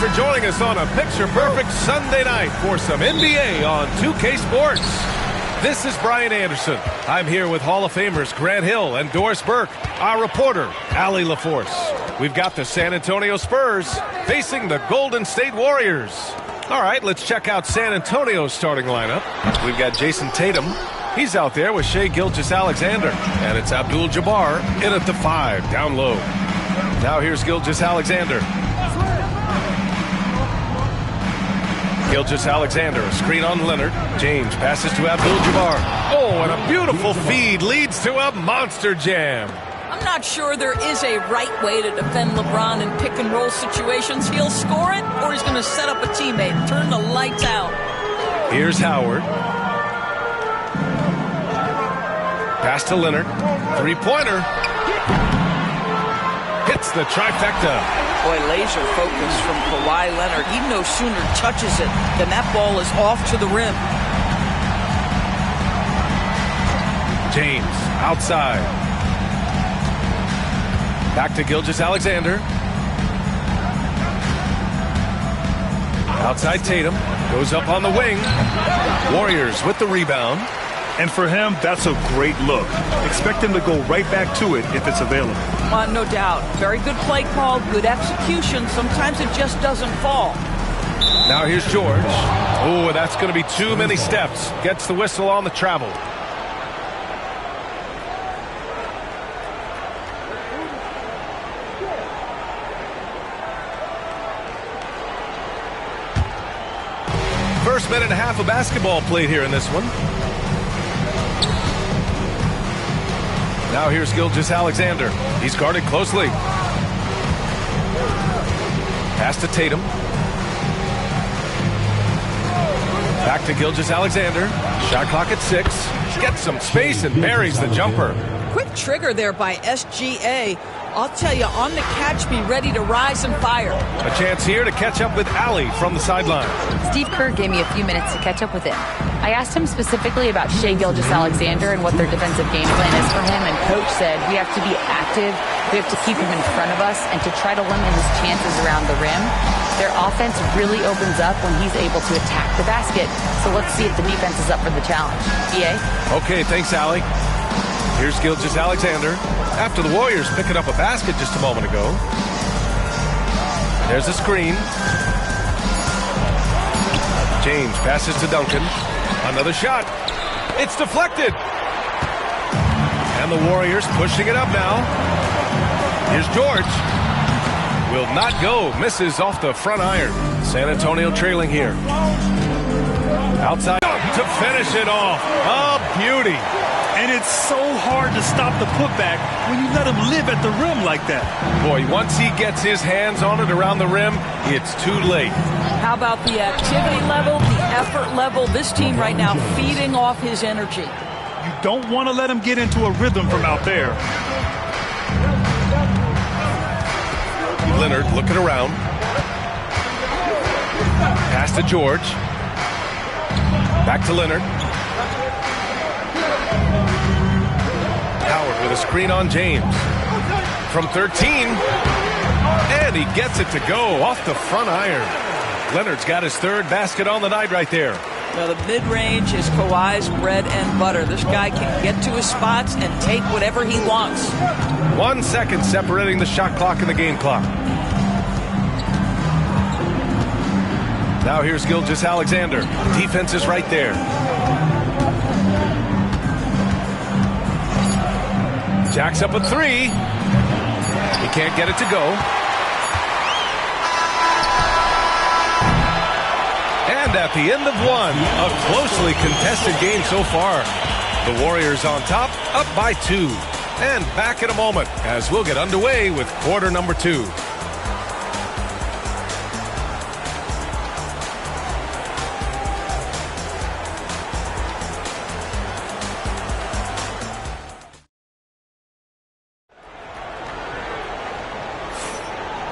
For joining us on a picture-perfect Sunday night for some NBA on 2K Sports. This is Brian Anderson. I'm here with Hall of Famers Grant Hill and Doris Burke, our reporter, Allie LaForce. We've got the San Antonio Spurs facing the Golden State Warriors. All right, let's check out San Antonio's starting lineup. We've got Jason Tatum. He's out there with Shai Gilgeous-Alexander. And it's Abdul-Jabbar in at the 5, down low. Now here's Gilgeous-Alexander. Gilgeous-Alexander, a screen on Leonard. James passes to Abdul-Jabbar. Oh, and a beautiful feed leads to a monster jam. I'm not sure there is a right way to defend LeBron in pick-and-roll situations. He'll score it, or he's going to set up a teammate and turn the lights out. Here's Howard. Pass to Leonard. Three-pointer. Hits the trifecta. Boy, laser focus from Kawhi Leonard. He no sooner touches it than that ball is off to the rim. James, outside. Back to Gilgeous-Alexander. Outside Tatum. Goes up on the wing. Warriors with the rebound. And for him, that's a great look. Expect him to go right back to it if it's available. No doubt. Very good play call, good execution. Sometimes it just doesn't fall. Now here's George. Oh, that's going to be too many steps. Gets the whistle on the travel. First minute and a half of basketball played here in this one. Now here's Gilgeous-Alexander. He's guarded closely. Pass to Tatum. Back to Gilgeous-Alexander. Shot clock at 6. Gets some space and buries the jumper. Quick trigger there by SGA. I'll tell you, on the catch, be ready to rise and fire. A chance here to catch up with Allie from the sideline. Steve Kerr gave me a few minutes to catch up with him. I asked him specifically about Shai Gilgeous-Alexander and what their defensive game plan is for him, and Coach said we have to be active, we have to keep him in front of us, and to try to limit his chances around the rim. Their offense really opens up when he's able to attack the basket, so let's see if the defense is up for the challenge. BA? Okay, thanks, Allie. Here's Gilgeous-Alexander after the Warriors picking up a basket just a moment ago. There's a screen. James passes to Duncan. Another shot. It's deflected. And the Warriors pushing it up now. Here's George. Will not go. Misses off the front iron. San Antonio trailing here. Outside to finish it off. A beauty. And it's so hard to stop the putback when you let him live at the rim like that. Boy, once he gets his hands on it around the rim, it's too late. How about the activity level, the effort level? This team right now feeding off his energy. You don't want to let him get into a rhythm from out there. Leonard looking around. Pass to George. Back to Leonard. Howard with a screen on James. From 13. And he gets it to go off the front iron. Leonard's got his third basket on the night right there. Now the mid-range is Kawhi's bread and butter. This guy can get to his spots and take whatever he wants. 1 second separating the shot clock and the game clock. Now here's Gilgeous-Alexander. Defense is right there. Jacks up a three. He can't get it to go. And at the end of one, a closely contested game so far. The Warriors on top, up by 2. And back in a moment as we'll get underway with quarter number 2.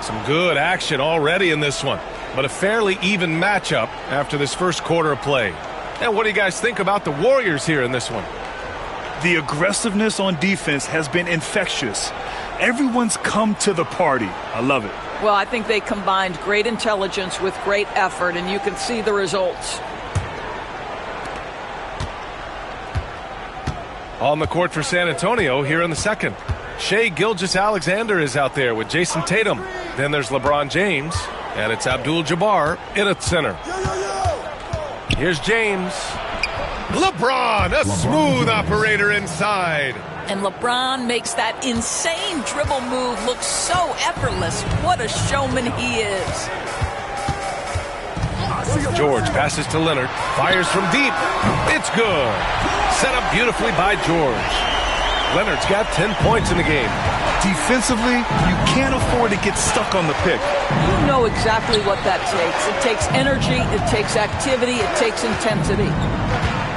Some good action already in this one, but a fairly even matchup after this first quarter of play. And what do you guys think about the Warriors here in this one? The aggressiveness on defense has been infectious. Everyone's come to the party. I love it. Well, I think they combined great intelligence with great effort, and you can see the results. On the court for San Antonio here in the second. Shai Gilgeous-Alexander is out there with Jason Tatum. Then there's LeBron James, and it's Abdul-Jabbar in at center. Here's James. LeBron, a smooth operator inside. And LeBron makes that insane dribble move look so effortless. What a showman he is. George passes to Leonard. Fires from deep. It's good. Set up beautifully by George. Leonard's got 10 points in the game. Defensively, you can't afford to get stuck on the pick. You know exactly what that takes. It takes energy, it takes activity, it takes intensity.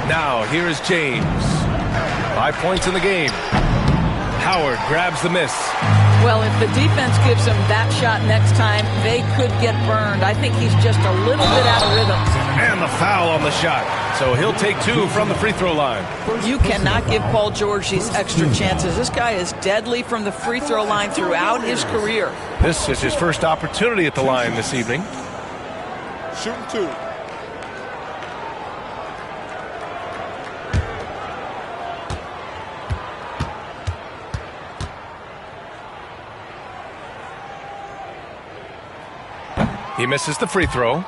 Now, here is James. 5 points in the game. Howard grabs the miss. Well, if the defense gives him that shot next time, they could get burned. I think he's just a little bit out of rhythm. And the foul on the shot. So he'll take 2 from the free throw line. You cannot give Paul George these extra chances. This guy is deadly from the free throw line throughout his career. This is his first opportunity at the line this evening. Shooting 2. He misses the free throw.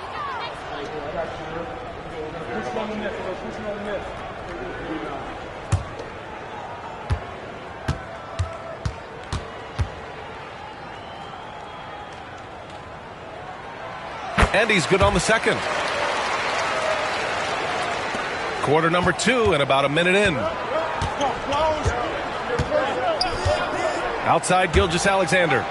And he's good on the second. Quarter number 2 and about a minute in. Outside Gilgeous-Alexander.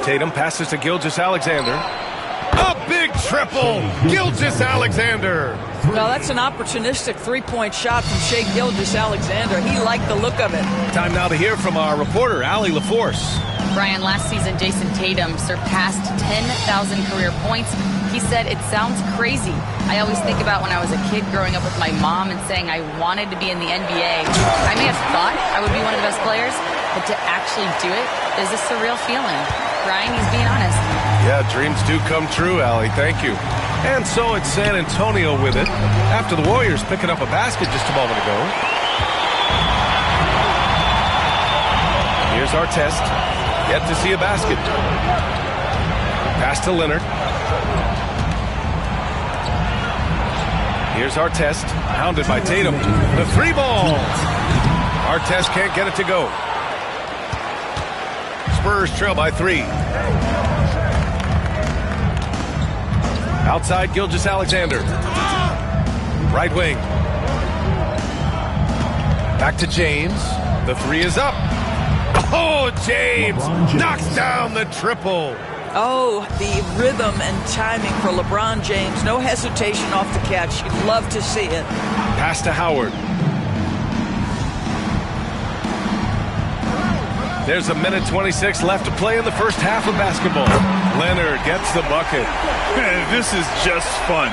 Tatum passes to Gilgeous-Alexander. A big triple! Gilgeous-Alexander! Well, that's an opportunistic three-point shot from Shai Gilgeous-Alexander. He liked the look of it. Time now to hear from our reporter, Allie LaForce. Brian, last season, Jason Tatum surpassed 10,000 career points. He said, "It sounds crazy. I always think about when I was a kid growing up with my mom and saying I wanted to be in the NBA. I may have thought I would be one of the best players, but to actually do it is a surreal feeling." Brian, he's being honest. Yeah, dreams do come true, Allie. Thank you. And so it's San Antonio with it after the Warriors picking up a basket just a moment ago. Here's our test. Yet to see a basket. Pass to Leonard. Here's Artest, hounded by Tatum. The three ball. Artest can't get it to go. Spurs trail by 3. Outside, Gilgeous-Alexander. Right wing. Back to James. The 3 is up. Oh, James knocks down the triple. Oh, the rhythm and timing for LeBron James. No hesitation off the catch. You'd love to see it. Pass to Howard. There's a minute 26 left to play in the first half of basketball. Leonard gets the bucket. Man, this is just fun.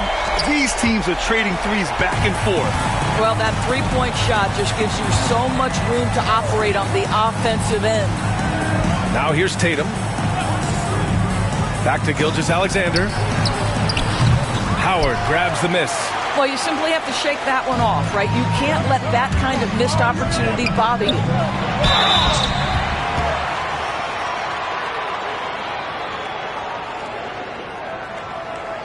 These teams are trading threes back and forth. Well, that three-point shot just gives you so much room to operate on the offensive end. Now here's Tatum. Back to Gilgeous-Alexander. Howard grabs the miss. Well, you simply have to shake that one off, right? You can't let that kind of missed opportunity bother you.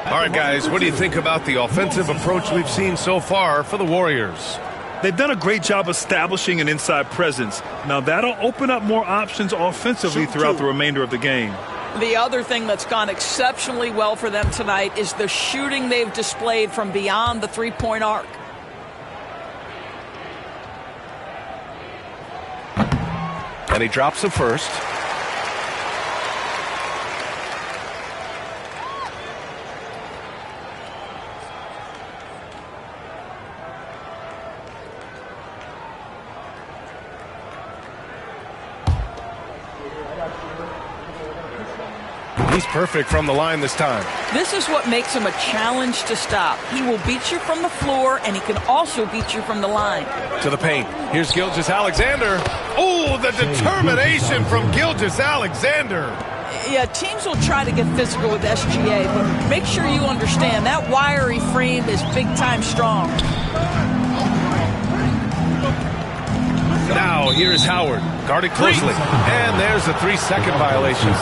All right, guys, what do you think about the offensive approach we've seen so far for the Warriors? They've done a great job establishing an inside presence. Now that'll open up more options offensively throughout the remainder of the game. The other thing that's gone exceptionally well for them tonight is the shooting they've displayed from beyond the three-point arc. And he drops the first. He's perfect from the line this time. This is what makes him a challenge to stop. He will beat you from the floor, and he can also beat you from the line. To the paint. Here's Gilgeous-Alexander. Oh, the determination from Gilgeous-Alexander. Yeah, teams will try to get physical with SGA, but make sure you understand that wiry frame is big-time strong. Now, here's Howard. Guarded closely. And there's a 3-second violation.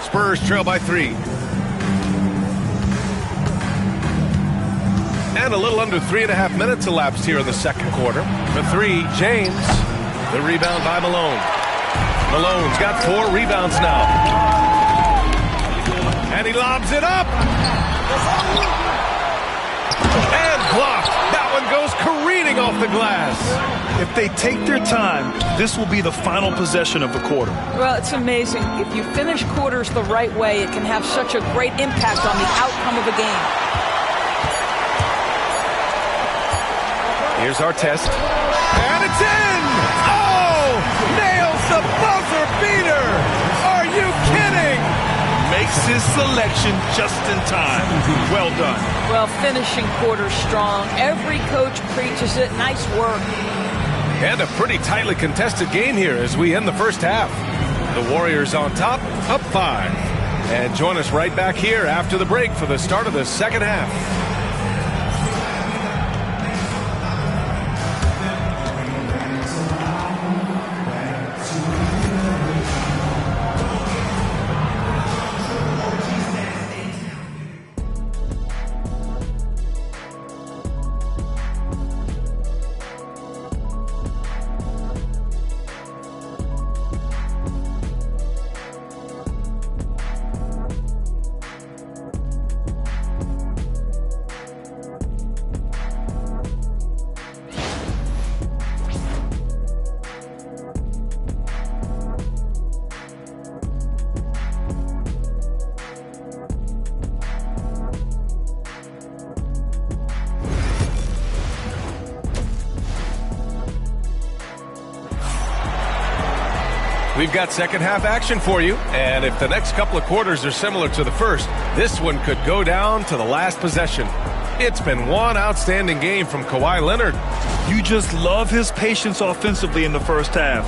Spurs trail by 3. And a little under 3.5 minutes elapsed here in the second quarter. The 3, James. The rebound by Malone. Malone's got 4 rebounds now. And he lobs it up. And blocked. That one goes careening off the glass. If they take their time, this will be the final possession of the quarter. Well, it's amazing. If you finish quarters the right way, it can have such a great impact on the outcome of a game. Here's Artest. And it's in! Oh! Nails the buzzer beater! Are you kidding? Makes his selection just in time. Well done. Well, finishing quarters strong. Every coach preaches it. Nice work. And a pretty tightly contested game here as we end the first half. The Warriors on top, up 5. And join us right back here after the break for the start of the second half. We've got second half action for you, and if the next couple of quarters are similar to the first, this one could go down to the last possession. It's been one outstanding game from Kawhi Leonard. You just love his patience offensively in the first half.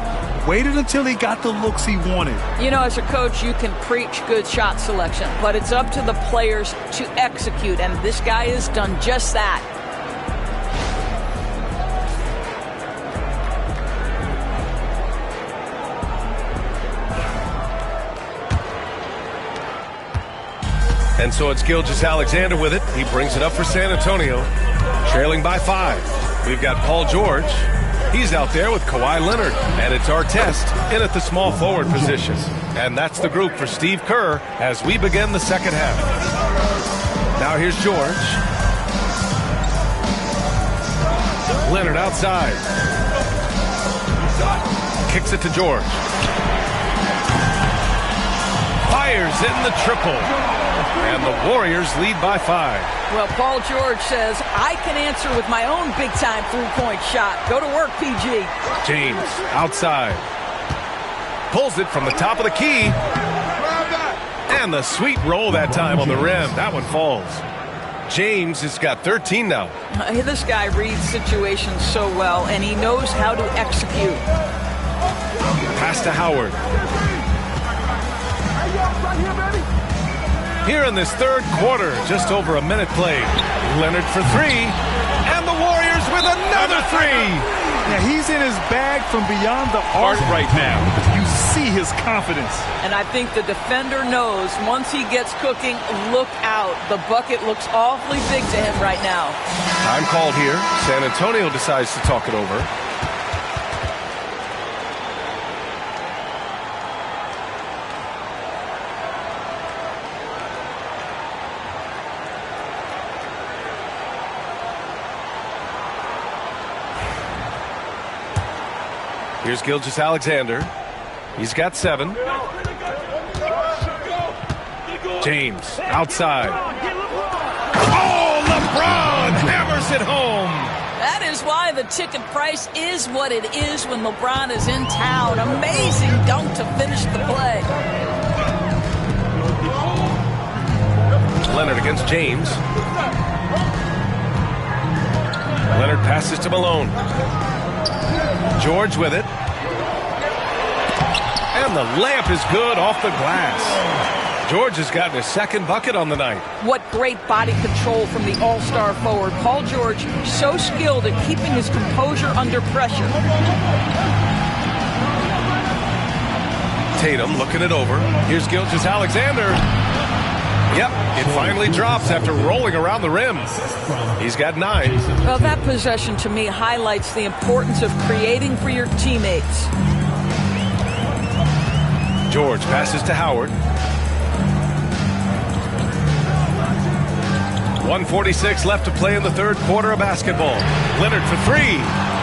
waited until he got the looks he wanted. You know, as a coach, you can preach good shot selection, but it's up to the players to execute, and this guy has done just that. And so it's Gilgeous-Alexander with it. He brings it up for San Antonio, trailing by 5. We've got Paul George. He's out there with Kawhi Leonard. And it's Artest in at the small forward position. And that's the group for Steve Kerr as we begin the second half. Now here's George. Leonard outside. Kicks it to George. Fires in the triple. And the Warriors lead by 5. Well, Paul George says, I can answer with my own big-time three-point shot. Go to work, PG. James outside. Pulls it from the top of the key. And the sweet roll that time on the rim. That one falls. James has got 13 now. This guy reads situations so well, and he knows how to execute. Pass to Howard. Here in this third quarter, just over a minute played. Leonard for 3, and the Warriors with another 3. Yeah, he's in his bag from beyond the arc right now. You see his confidence. And I think the defender knows once he gets cooking, look out. The bucket looks awfully big to him right now. Time called here. San Antonio decides to talk it over. Here's Gilgeous-Alexander. He's got 7. James outside. Oh, LeBron hammers it home. That is why the ticket price is what it is when LeBron is in town. Amazing dunk to finish the play. Leonard against James. Leonard passes to Malone. George with it. And the layup is good off the glass. George has gotten his second bucket on the night. What great body control from the all-star forward. Paul George, so skilled at keeping his composure under pressure. Tatum looking it over. Here's Gilgeous-Alexander. Yep, it finally drops after rolling around the rim. He's got 9. Well, that possession to me highlights the importance of creating for your teammates. George passes to Howard. 1:46 left to play in the third quarter of basketball. Leonard for 3.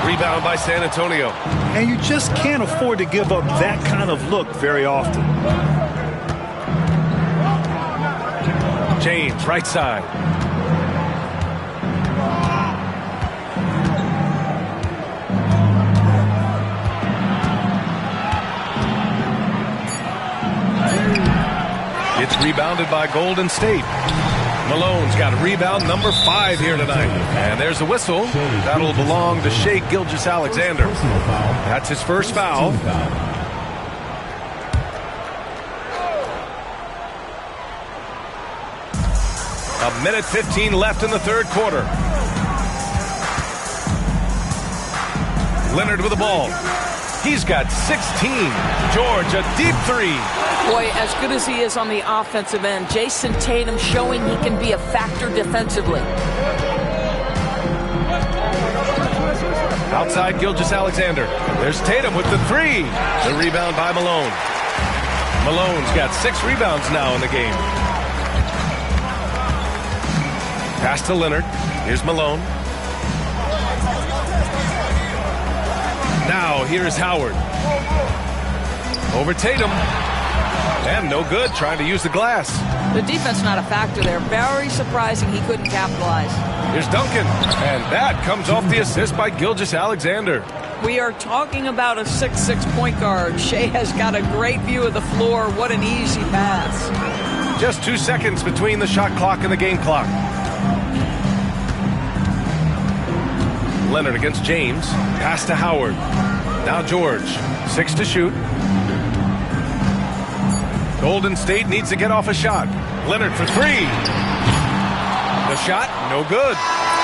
Rebound by San Antonio. And you just can't afford to give up that kind of look very often. James, right side. It's rebounded by Golden State. Malone's got rebound number 5 here tonight. And there's a whistle. That'll belong to Shai Gilgeous-Alexander. That's his first foul. A minute 15 left in the third quarter. Leonard with the ball. He's got 16. George, a deep 3. Boy, as good as he is on the offensive end, Jason Tatum showing he can be a factor defensively. Outside Gilgeous-Alexander. There's Tatum with the 3. The rebound by Malone. Malone's got 6 rebounds now in the game. Pass to Leonard. Here's Malone. Now here's Howard. Over Tatum. And no good, trying to use the glass. The defense not a factor there. Very surprising he couldn't capitalize. Here's Duncan. And that comes off the assist by Gilgeous-Alexander. We are talking about a 6'6" point guard. Shai has got a great view of the floor. What an easy pass. Just 2 seconds between the shot clock and the game clock. Leonard against James. Pass to Howard. Now George, 6 to shoot. Golden State needs to get off a shot. Leonard for 3. The shot, no good.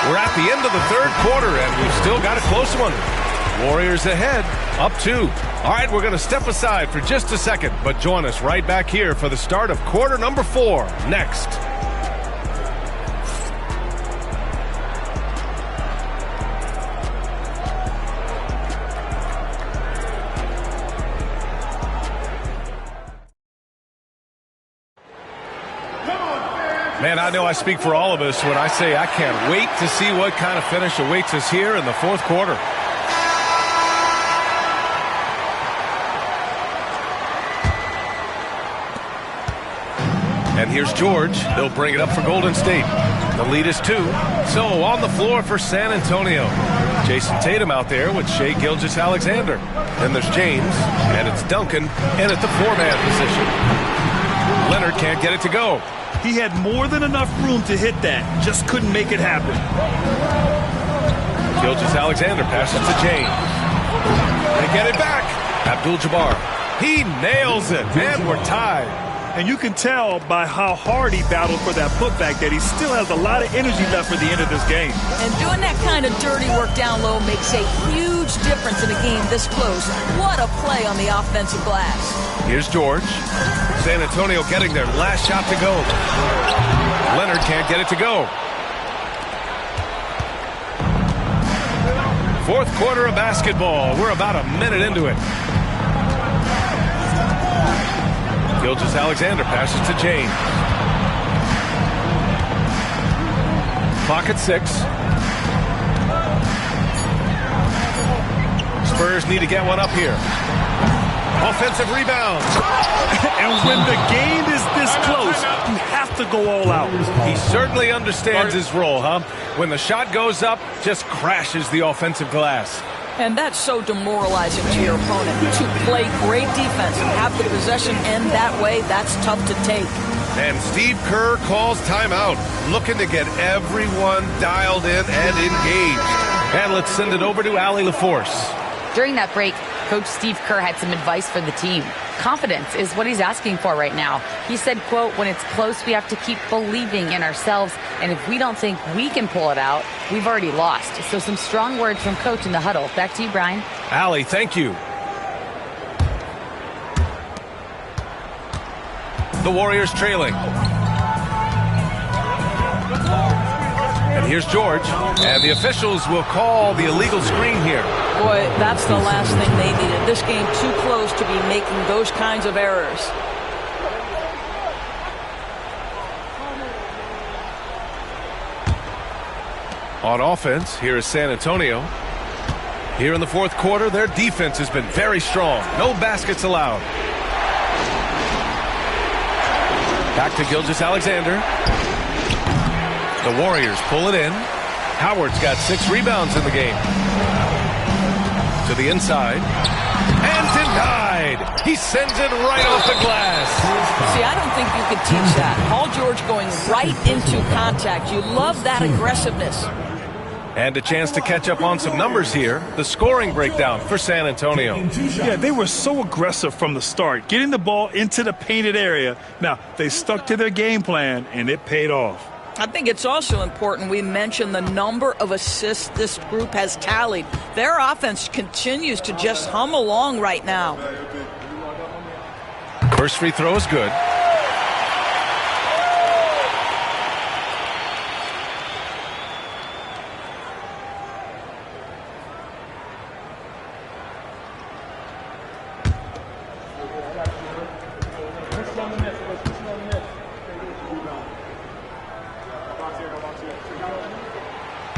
We're at the end of the third quarter, and we've still got a close one. Warriors ahead, up 2. All right, we're going to step aside for just a second, but join us right back here for the start of quarter number 4 next. Man, I know I speak for all of us when I say I can't wait to see what kind of finish awaits us here in the fourth quarter. And here's George. They'll bring it up for Golden State. The lead is 2. So on the floor for San Antonio. Jason Tatum out there with Shai Gilgeous-Alexander. Then there's James, and it's Duncan in at the 4-man position. Leonard can't get it to go. He had more than enough room to hit that. Just couldn't make it happen. Gilgeous-Alexander passes to James. They get it back. Abdul-Jabbar. He nails it, and we're tied. And you can tell by how hard he battled for that putback that he still has a lot of energy left for the end of this game. And doing that kind of dirty work down low makes a huge difference in a game this close. What a play on the offensive glass. Here's George. San Antonio getting their last shot to go. Leonard can't get it to go. Fourth quarter of basketball. We're about a minute into it. Gilgeous-Alexander passes to James. Clock at 6. Spurs need to get one up here. Offensive rebound. And when the game is this close, you have to go all out. He certainly understands his role, huh? When the shot goes up, just crashes the offensive glass. And that's so demoralizing to your opponent. To play great defense and have the possession end that way, that's tough to take. And Steve Kerr calls timeout, looking to get everyone dialed in and engaged. And let's send it over to Allie LaForce. During that break, Coach Steve Kerr had some advice for the team. Confidence is what he's asking for right now. He said, quote, when it's close, we have to keep believing in ourselves. And if we don't think we can pull it out, we've already lost. So some strong words from Coach in the huddle. Back to you, Brian. Allie, thank you. The Warriors trailing. And here's George. And the officials will call the illegal screen here. Boy, that's the last thing they needed. This game too close to be making those kinds of errors. On offense, here is San Antonio. Here in the fourth quarter, their defense has been very strong. No baskets allowed. Back to Gilgeous-Alexander. The Warriors pull it in. Howard's got 6 rebounds in the game. To the inside. And denied. He sends it right off the glass. See, I don't think you could teach that. Paul George going right into contact. You love that aggressiveness. And a chance to catch up on some numbers here. The scoring breakdown for San Antonio. Yeah, they were so aggressive from the start, getting the ball into the painted area. Now, they stuck to their game plan, and it paid off. I think it's also important we mention the number of assists this group has tallied. Their offense continues to just hum along right now. First free throw is good.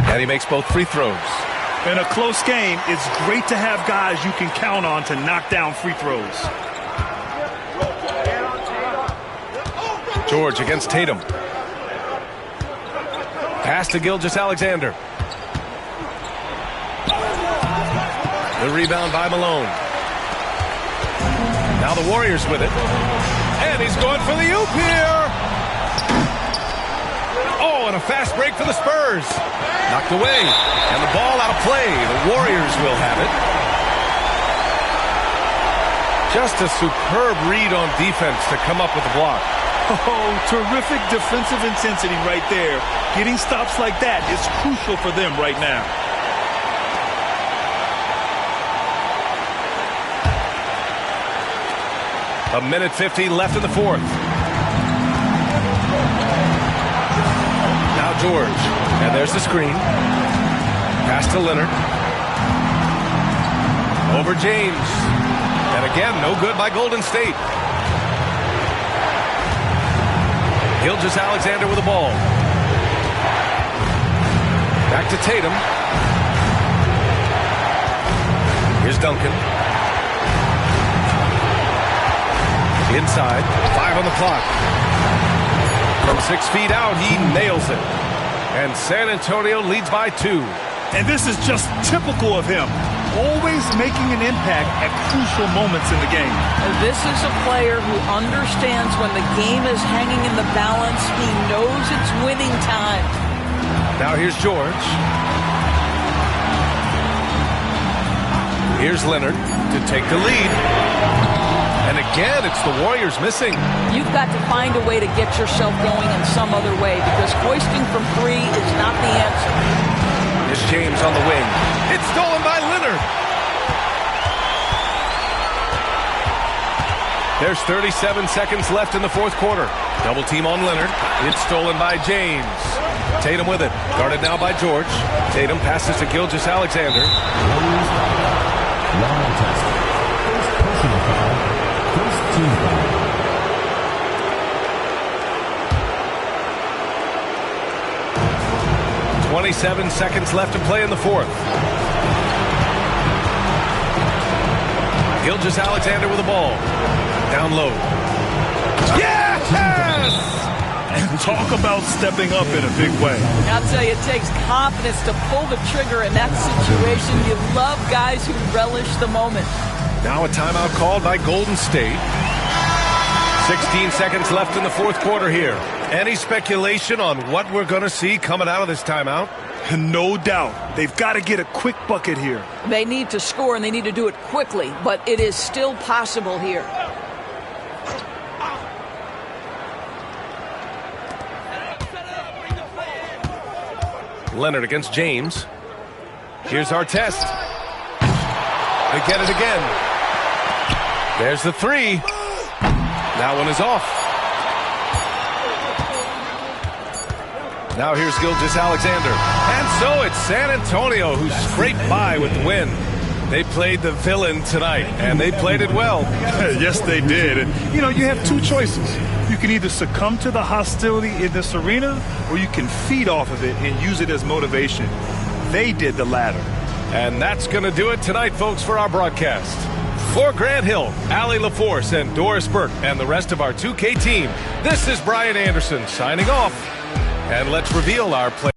And he makes both free throws. In a close game, it's great to have guys you can count on to knock down free throws. George against Tatum. Pass to Gilgeous-Alexander. The rebound by Malone. Now the Warriors with it. And he's going for the oop here. Oh, and a fast break for the Spurs. Knocked away. And the ball out of play. The Warriors will have it. Just a superb read on defense to come up with the block. Oh, terrific defensive intensity right there. Getting stops like that is crucial for them right now. A minute 50 left in the fourth. Now George. And there's the screen. Pass to Leonard. Over James. And again, no good by Golden State. Gilgeous-Alexander with the ball. Back to Tatum. Here's Duncan. Inside. 5 on the clock. From 6 feet out, he nails it. And San Antonio leads by 2. And this is just typical of him. Always making an impact at crucial moments in the game. This is a player who understands when the game is hanging in the balance. He knows it's winning time. Now here's George. Here's Leonard to take the lead. And again, it's the Warriors missing. You've got to find a way to get yourself going in some other way, because hoisting from 3 is not the answer. Here's James on the wing. It's stolen by Leonard. There's 37 seconds left in the fourth quarter. Double team on Leonard. It's stolen by James. Tatum with it. Guarded now by George. Tatum passes to Gilgeous-Alexander. Personal foul. First team foul. .27 seconds left to play in the fourth. Gilgeous-Alexander with the ball. Down low. Yes! And talk about stepping up in a big way. I'll tell you, it takes confidence to pull the trigger in that situation. You love guys who relish the moment. Now a timeout called by Golden State. 16 seconds left in the fourth quarter here. Any speculation on what we're going to see coming out of this timeout? No doubt. They've got to get a quick bucket here. They need to score, and they need to do it quickly, but it is still possible here. Leonard against James. Here's our test. They get it again. There's the 3. That one is off. Now here's Gilgeous-Alexander. And so it's San Antonio who scraped by with the win. They played the villain tonight, and they played it well. Yes, they did. And, you know, you have two choices. You can either succumb to the hostility in this arena, or you can feed off of it and use it as motivation. They did the latter. And that's going to do it tonight, folks, for our broadcast. For Grant Hill, Allie LaForce, and Doris Burke, and the rest of our 2K team, this is Brian Anderson signing off. And let's reveal our play.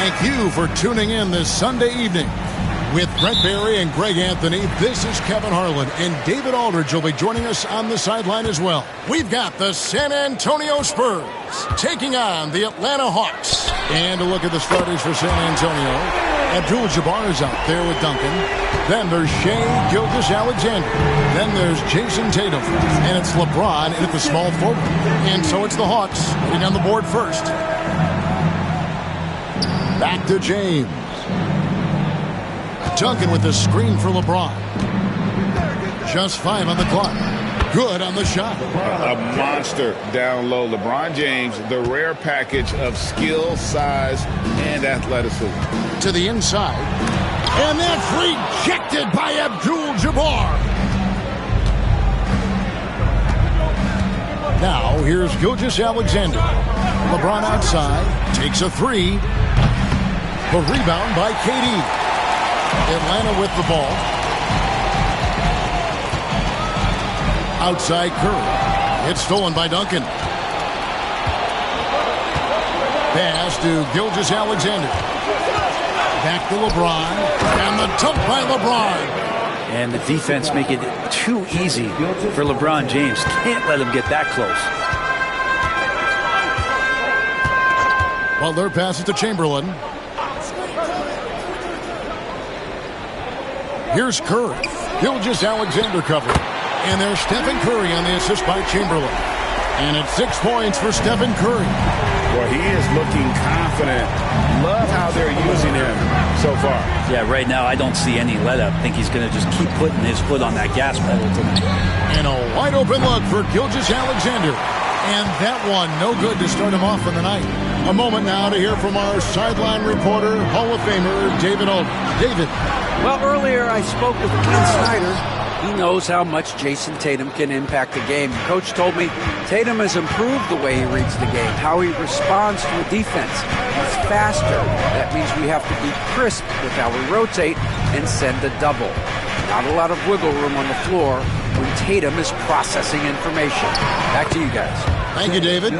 Thank you for tuning in this Sunday evening. With Brett Barry and Greg Anthony, this is Kevin Harlan, and David Aldridge will be joining us on the sideline as well. We've got the San Antonio Spurs taking on the Atlanta Hawks. And a look at the starters for San Antonio. Abdul-Jabbar is out there with Duncan. Then there's Shai Gilgeous-Alexander. Then there's Jason Tatum. And it's LeBron in at the small forward. And so it's the Hawks getting on the board first. Back to James. Duncan with the screen for LeBron. Just 5 on the clock. Good on the shot. A monster down low. LeBron James, the rare package of skill, size, and athleticism. To the inside. And that's rejected by Abdul-Jabbar. Now here's Gilgeous-Alexander. LeBron outside. Takes a 3. The rebound by KD. Atlanta with the ball. Outside Curry. It's stolen by Duncan. Pass to Gilgeous-Alexander. Back to LeBron. And the dunk by LeBron. And the defense make it too easy for LeBron James. Can't let him get that close. Butler passes to Chamberlain. Here's Curry. Gilgeous-Alexander covered. And there's Stephen Curry on the assist by Chamberlain. And it's 6 points for Stephen Curry. Well, he is looking confident. Love how they're using him so far. Yeah, right now I don't see any let up. I think he's going to just keep putting his foot on that gas pedal tonight. And a wide open look for Gilgeous-Alexander. And that one no good to start him off in the night. A moment now to hear from our sideline reporter, Hall of Famer David Aldridge. David. Well, earlier I spoke with Ken Snyder. He knows how much Jason Tatum can impact the game. Coach told me Tatum has improved the way he reads the game, how he responds to a defense. He's faster. That means we have to be crisp with how we rotate and send a double. Not a lot of wiggle room on the floor when Tatum is processing information. Back to you guys. Thank you, David.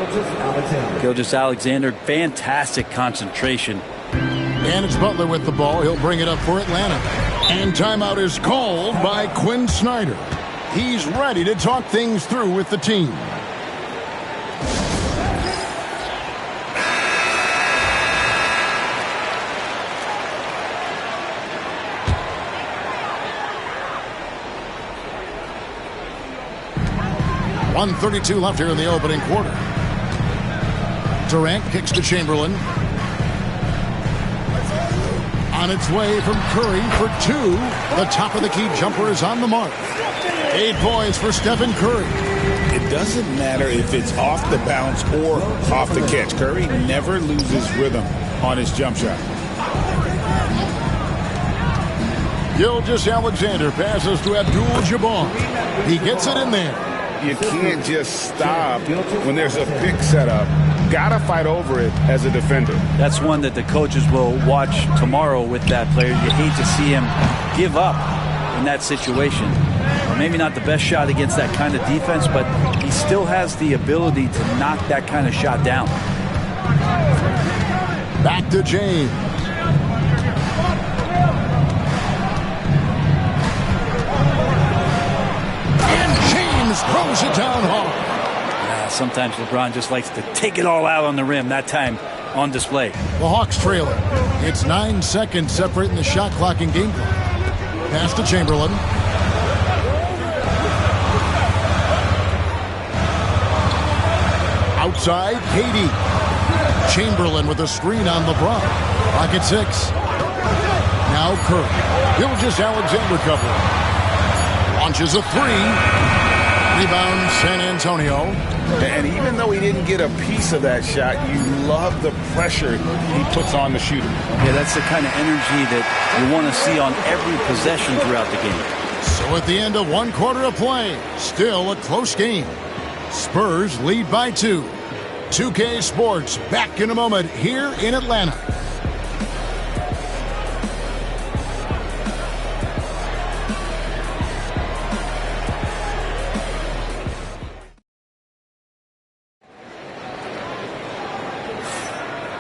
Gilgeous-Alexander, fantastic concentration. And it's Butler with the ball. He'll bring it up for Atlanta. And timeout is called by Quinn Snyder. He's ready to talk things through with the team. .132 left here in the opening quarter. Durant kicks to Chamberlain. On its way from Curry for 2. The top of the key jumper is on the mark. 8 points for Stephen Curry. It doesn't matter if it's off the bounce or off the catch. Curry never loses rhythm on his jump shot. Gilgeous-Alexander passes to Abdul-Jabbar. He gets it in there. You can't just stop when there's a pick set up. Gotta fight over it as a defender. That's one that the coaches will watch tomorrow with that player. You hate to see him give up in that situation. Or maybe not the best shot against that kind of defense, but he still has the ability to knock that kind of shot down. Back to James. Throws it down hard. Sometimes LeBron just likes to take it all out on the rim, that time on display. The Hawks trailing. It's 9 seconds separating the shot clock and game clock. Pass to Chamberlain. Outside, KD. Chamberlain with a screen on LeBron. Pocket 6. Now Curry. Gilgeous-Alexander cover. Launches a 3. Rebound, San Antonio. And even though he didn't get a piece of that shot, you love the pressure he puts on the shooter. Yeah, that's the kind of energy that you want to see on every possession throughout the game. So at the end of 1 quarter of play, still a close game. Spurs lead by 2. 2K Sports back in a moment here in Atlanta.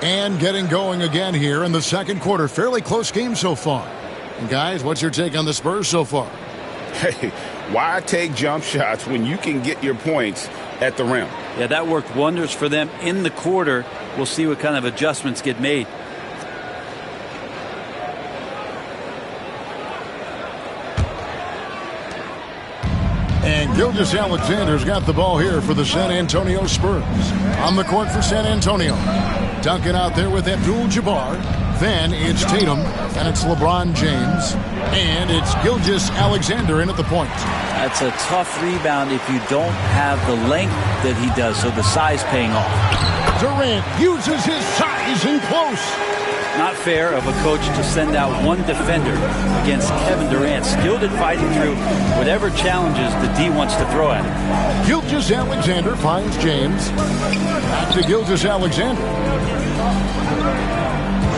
And getting going again here in the second quarter. Fairly close game so far. And guys, what's your take on the Spurs so far? Hey, why take jump shots when you can get your points at the rim? Yeah, that worked wonders for them in the quarter. We'll see what kind of adjustments get made. And Gilgeous-Alexander's got the ball here for the San Antonio Spurs. On the court for San Antonio. Duncan out there with Abdul-Jabbar. Then it's Tatum, and it's LeBron James, and it's Gilgeous-Alexander in at the point. That's a tough rebound if you don't have the length that he does, so the size paying off. Durant uses his size in close. Not fair of a coach to send out one defender against Kevin Durant, skilled at fighting through whatever challenges the D wants to throw at him. Gilgeous-Alexander finds James. Back to Gilgeous-Alexander.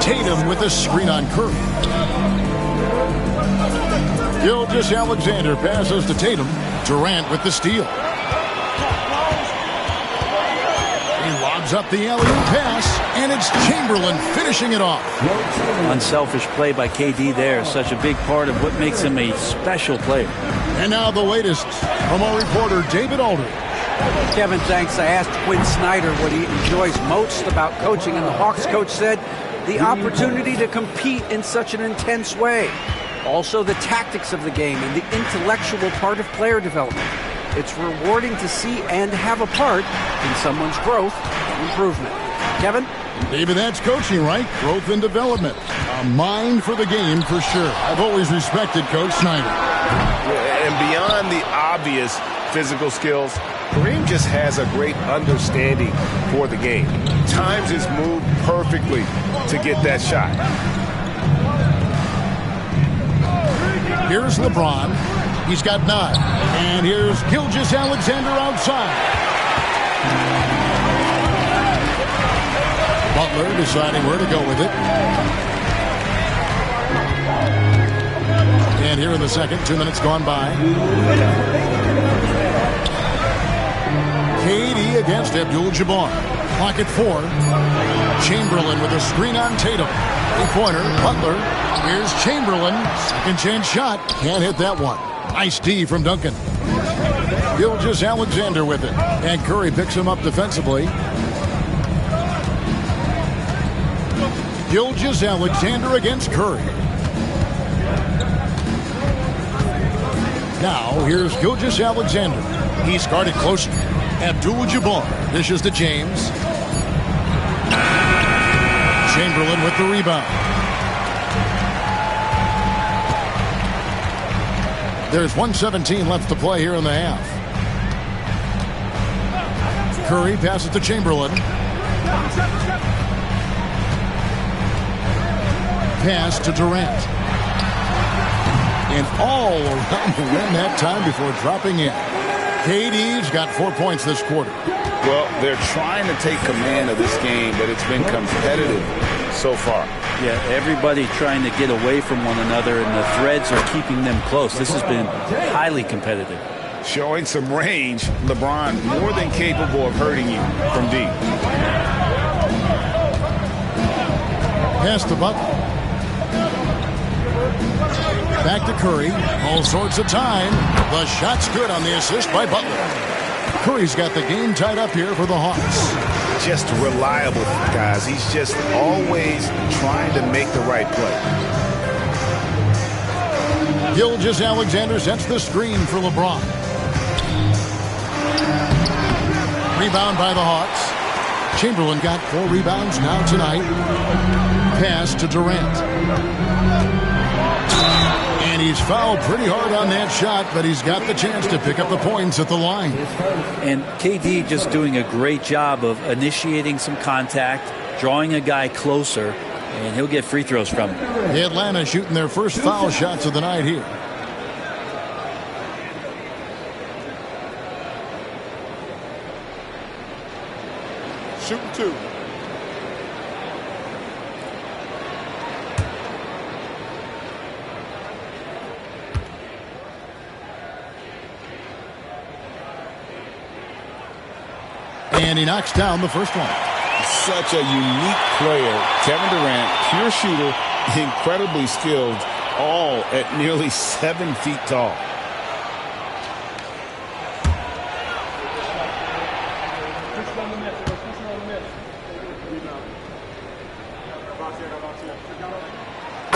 Tatum with a screen on Curry. Gilgeous-Alexander passes to Tatum. Durant with the steal. He lobs up the alley-oop pass, and it's Chamberlain finishing it off. Unselfish play by KD there. Such a big part of what makes him a special player. And now the latest from our reporter, David Aldridge. Kevin, thanks. I asked Quinn Snyder what he enjoys most about coaching, and the Hawks coach said the opportunity to compete in such an intense way. Also, the tactics of the game and the intellectual part of player development. It's rewarding to see and have a part in someone's growth and improvement. Kevin? David, that's coaching, right? Growth and development. A mind for the game for sure. I've always respected Coach Snyder. And beyond the obvious physical skills, Kareem just has a great understanding for the game. Times his move perfectly to get that shot. Here's LeBron. He's got 9. And here's Gilgeous-Alexander outside. Butler deciding where to go with it. And here in the second, 2 minutes gone by. KD against Abdul-Jabbar. Clock at 4. Chamberlain with a screen on Tatum. 3-pointer. Butler. Here's Chamberlain. Second chance shot. Can't hit that one. Nice D from Duncan. Gilgeous-Alexander with it. And Curry picks him up defensively. Gilgeous-Alexander against Curry. Now, here's Gilgeous-Alexander. He's guarded closer. Abdul-Jabbar dishes to James. Chamberlain with the rebound. There's 1:17 left to play here in the half. Curry passes to Chamberlain. Pass to Durant. And all around the rim that time before dropping in. KD's got 4 points this quarter. Well, they're trying to take command of this game, but it's been competitive so far. Yeah, everybody trying to get away from one another, and the threads are keeping them close. This has been highly competitive. Showing some range, LeBron more than capable of hurting you from deep. Pass to Butler. Back to Curry. All sorts of time. The shot's good on the assist by Butler. Curry's got the game tied up here for the Hawks. Just reliable, guys. He's just always trying to make the right play. Gilgeous-Alexander sets the screen for LeBron. Rebound by the Hawks. Chamberlain got 4 rebounds now tonight. Pass to Durant. And he's fouled pretty hard on that shot, but he's got the chance to pick up the points at the line. And KD just doing a great job of initiating some contact, drawing a guy closer, and he'll get free throws from him. Atlanta shooting their first foul shots of the night here. Shooting 2. And he knocks down the first one. Such a unique player. Kevin Durant, pure shooter, incredibly skilled all at nearly 7 feet tall.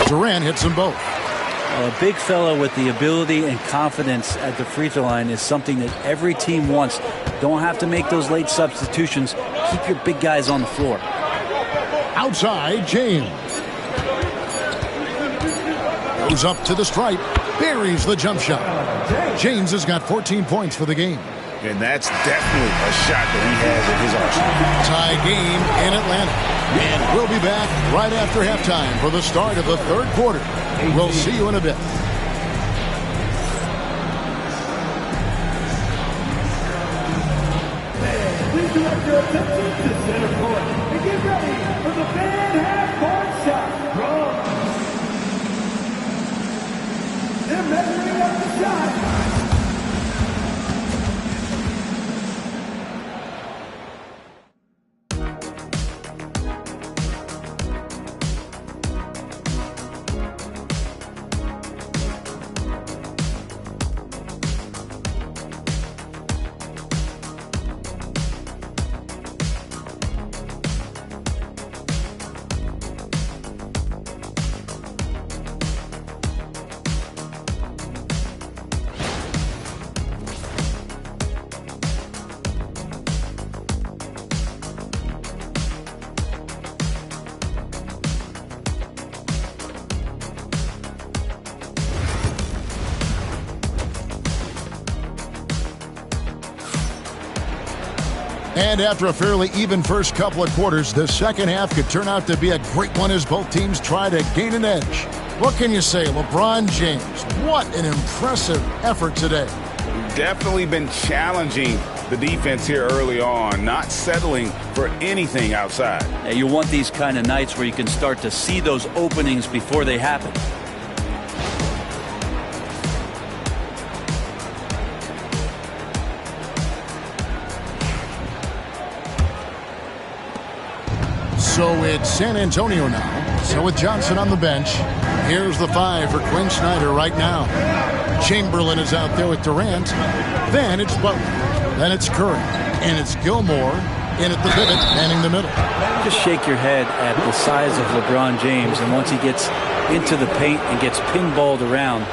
Durant hits them both. A big fella with the ability and confidence at the free throw line is something that every team wants. Don't have to make those late substitutions. Keep your big guys on the floor. Outside, James. Goes up to the stripe. Buries the jump shot. James has got 14 points for the game. And that's definitely a shot that he has in his arsenal. Tie game in Atlanta. And we'll be back right after halftime for the start of the third quarter. We'll see you in a bit. Please direct your attention to center court and get ready for the fan half-court shot from. They're measuring up the shot. And after a fairly even first couple of quarters, the second half could turn out to be a great one as both teams try to gain an edge. What can you say, LeBron James? What an impressive effort today. Definitely been challenging the defense here early on, not settling for anything outside. Yeah, you want these kind of nights where you can start to see those openings before they happen. So it's San Antonio now. So with Johnson on the bench, here's the 5 for Quinn Snyder right now. Chamberlain is out there with Durant. Then it's Butler. Then it's Curry. And it's Gilmore in at the pivot, manning the middle. Just shake your head at the size of LeBron James, and once he gets into the paint and gets pinballed around,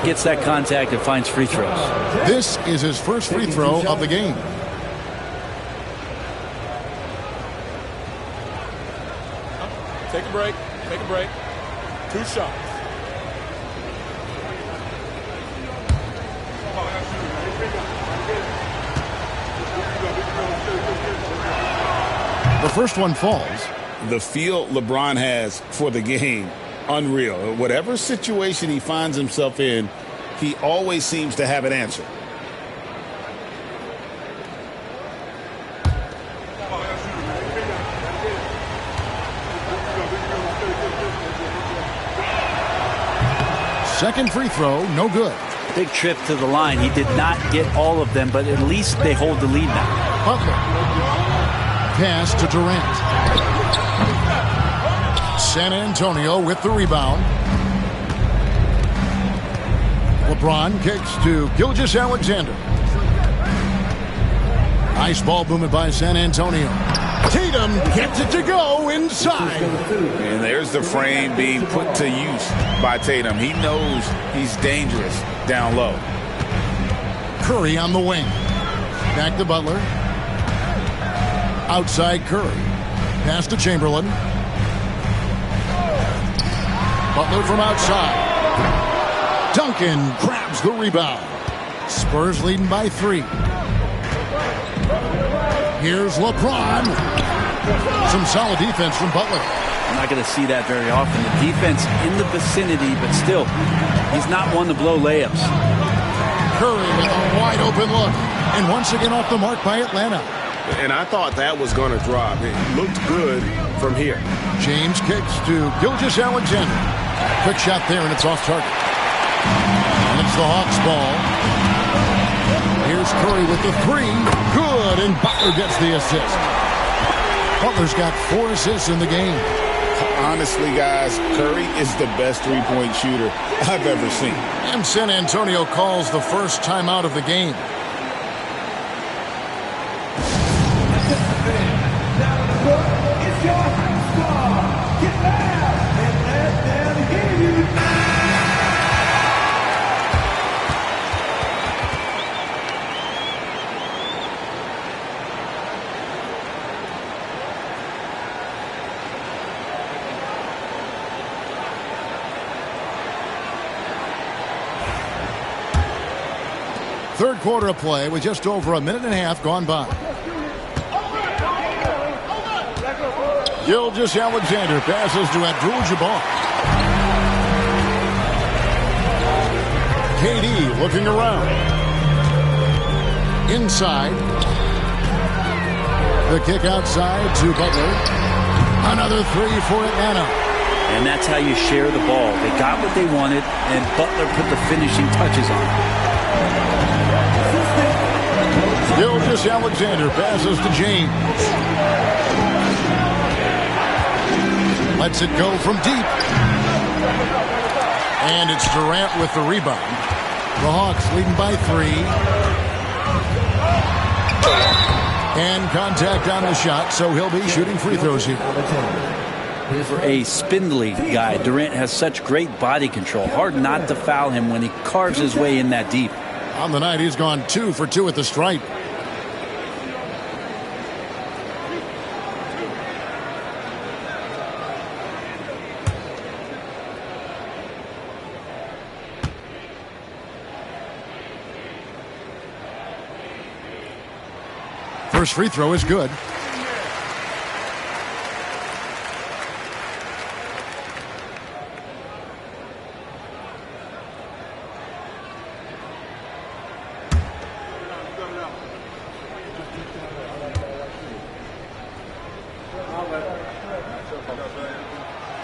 gets that contact and finds free throws. This is his first free throw of the game. Take a break. Take a break. 2 shots. The first one falls. The feel LeBron has for the game, unreal. Whatever situation he finds himself in, he always seems to have an answer. Second free throw, no good. Big trip to the line. He did not get all of them, but at least they hold the lead now. Butler. Pass to Durant. San Antonio with the rebound. LeBron kicks to Gilgeous-Alexander. Nice ball movement by San Antonio. Tatum gets it to go inside. And there's the frame being put to use by Tatum. He knows he's dangerous down low. Curry on the wing. Back to Butler. Outside Curry. Pass to Chamberlain. Butler from outside. Duncan grabs the rebound. Spurs leading by 3. Here's LeBron. Some solid defense from Butler. I'm not going to see that very often. The defense in the vicinity, but still, he's not one to blow layups. Curry with a wide open look. And once again off the mark by Atlanta. And I thought that was going to drop. It looked good from here. James kicks to Gilgeous-Alexander. Quick shot there, and it's off target. And it's the Hawks' ball. Here's Curry with the 3. Good, and Butler gets the assist. Butler's got 4 assists in the game. honestly, guys, Curry is the best three-point shooter I've ever seen. And San Antonio calls the first timeout of the game. It's your high star. Get loud and let them hear you. Third quarter of play with just over a minute and a half gone by. Gilgeous-Alexander passes to Abdul-Jabbar. KD looking around. Inside. The kick outside to Butler. Another three for Atlanta. And that's how you share the ball. They got what they wanted, and Butler put the finishing touches on it. Gilgeous-Alexander passes to James. Lets it go from deep. And it's Durant with the rebound. The Hawks leading by 3. And contact on the shot, so he'll be shooting free throws here. For a spindly guy, Durant has such great body control. Hard not to foul him when he carves his way in that deep. On the night, he's gone 2 for 2 at the stripe. First free throw is good.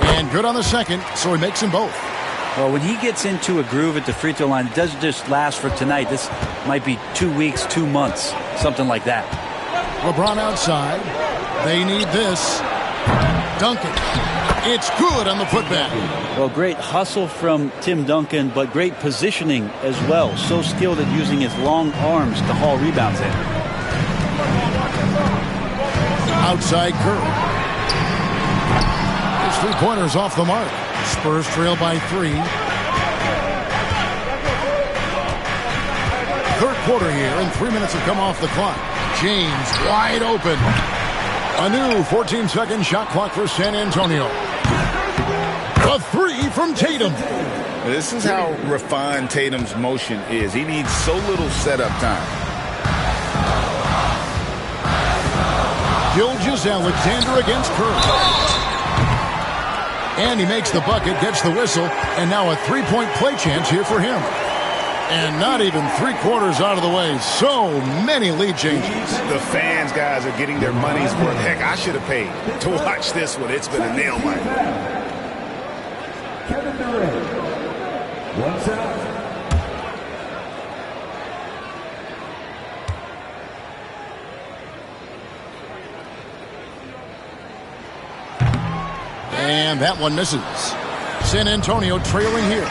And good on the second, so he makes them both. Well, when he gets into a groove at the free throw line, it doesn't just last for tonight. This might be 2 weeks, 2 months, something like that. LeBron outside. They need this. Duncan. It's good on the putback. Well, great hustle from Tim Duncan, but great positioning as well. So skilled at using his long arms to haul rebounds in. Outside Curry. His three-pointers off the mark. Spurs trail by 3. Third quarter here, and 3 minutes have come off the clock. James wide open. A new 14-second shot clock for San Antonio. A 3 from Tatum. This is how refined Tatum's motion is. He needs so little setup time. Gilgeous-Alexander against Curry. And he makes the bucket, gets the whistle, and now a three-point play chance here for him. And not even 3/4 out of the way. So many lead changes. The fans, guys, are getting their money's worth. Heck, I should have paid to watch this one. It's been a nail biter. Kevin Durant. 1 out. And that one misses. San Antonio trailing here.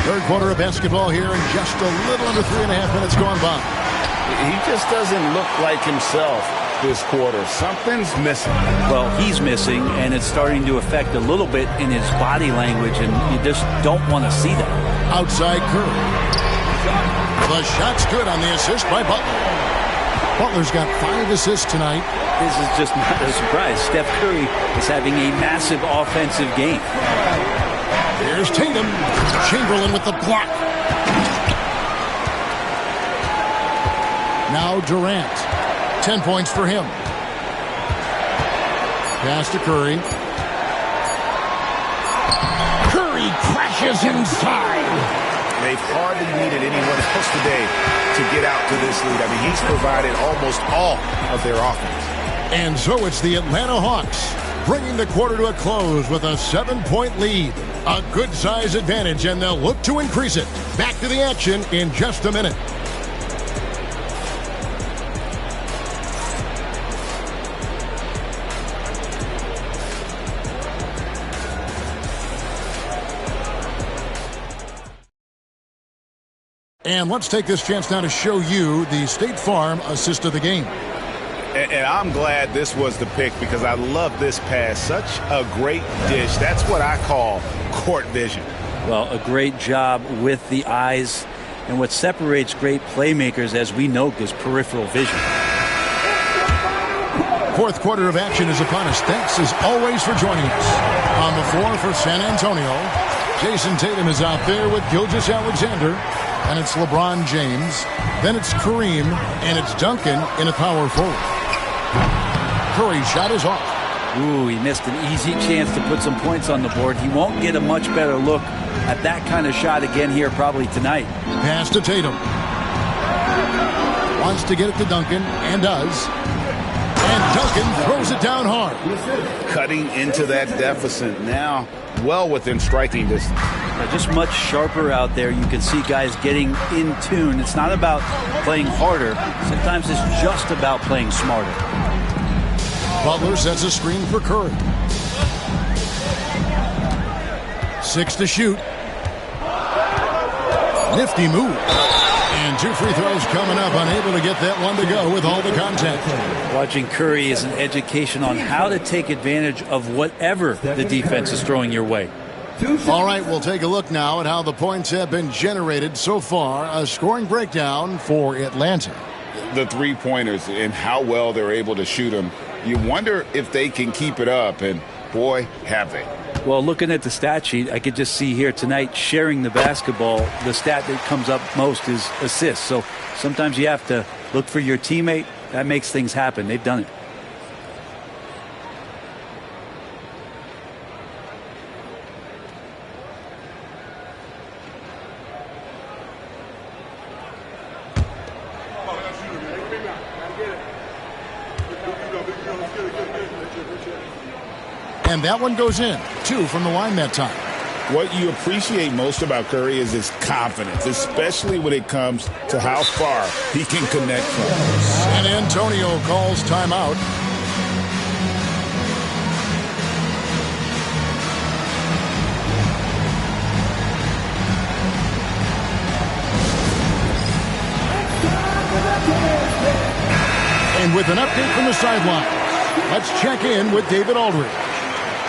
Third quarter of basketball here, and just a little under 3.5 minutes gone by. He just doesn't look like himself this quarter. Something's missing. Well, he's missing, and it's starting to affect a little bit in his body language, and you just don't want to see that. Outside Curry. The shot's good on the assist by Butler. Butler's got 5 assists tonight. This is just not a surprise. Steph Curry is having a massive offensive game. Here's Tatum. Chamberlain with the block. Now Durant. 10 points for him. Pass to Curry. Curry crashes inside. They've hardly needed anyone else today to get out to this lead. I mean, he's provided almost all of their offense. And so it's the Atlanta Hawks bringing the quarter to a close with a 7-point lead. A good-size advantage, and they'll look to increase it. Back to the action in just a minute. And let's take this chance now to show you the State Farm assist of the game. And I'm glad this was the pick because I love this pass. Such a great dish. That's what I call court vision. Well, a great job with the eyes. And what separates great playmakers, as we know, is peripheral vision. Fourth quarter of action is upon us. Thanks as always for joining us. On the floor for San Antonio, Jason Tatum is out there with Gilgeous-Alexander. And it's LeBron James. Then it's Kareem. And it's Duncan in a power forward. Curry's shot is off. Ooh, he missed an easy chance to put some points on the board. He won't get a much better look at that kind of shot again here probably tonight. Pass to Tatum. Wants to get it to Duncan, and does. And Duncan throws it down hard. Cutting into that deficit now, well within striking distance. Just much sharper out there. You can see guys getting in tune. It's not about playing harder. Sometimes it's just about playing smarter. Butler sets a screen for Curry. 6 to shoot. Nifty move. And 2 free throws coming up. Unable to get that one to go with all the contact. Watching Curry is an education on how to take advantage of whatever the defense is throwing your way. All right, we'll take a look now at how the points have been generated so far. A scoring breakdown for Atlanta. The three-pointers and how well they're able to shoot them. You wonder if they can keep it up, and boy, have they. Well, looking at the stat sheet, I could just see here tonight sharing the basketball. The stat that comes up most is assists. So sometimes you have to look for your teammate. That makes things happen. They've done it. And that one goes in. 2 from the line that time. What you appreciate most about Curry is his confidence, especially when it comes to how far he can connect from. San Antonio calls timeout. And with an update from the sideline, let's check in with David Aldridge.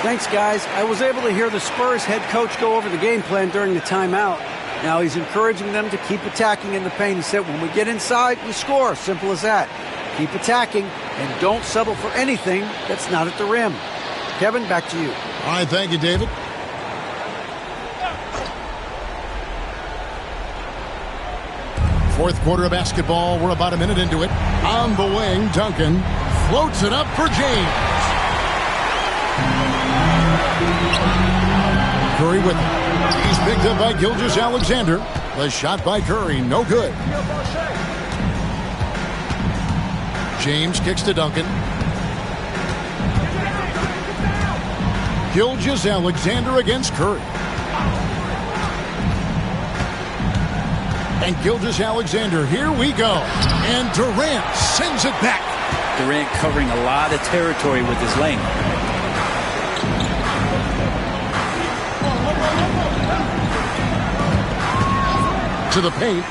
Thanks, guys. I was able to hear the Spurs head coach go over the game plan during the timeout. Now he's encouraging them to keep attacking in the paint. He said, when we get inside, we score. Simple as that. Keep attacking and don't settle for anything that's not at the rim. Kevin, back to you. All right, thank you, David. Fourth quarter of basketball. We're about a minute into it. On the wing, Duncan floats it up for James. Curry with it. He's picked up by Gilgeous-Alexander. The shot by Curry, no good. James kicks to Duncan. Gilgeous-Alexander against Curry. And Gilgeous-Alexander, here we go. And Durant sends it back. Durant covering a lot of territory with his lane. To the paint.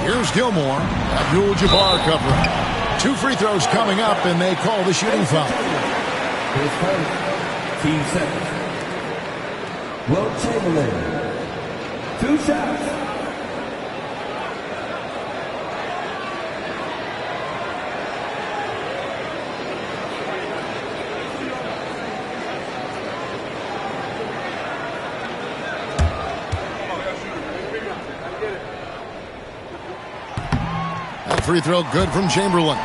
Here's Gilmore. Abdul-Jabbar covering. 2 free throws coming up, and they call the shooting foul. Team seconds. Will Chamberlain. 2 shots. That free throw good from Chamberlain.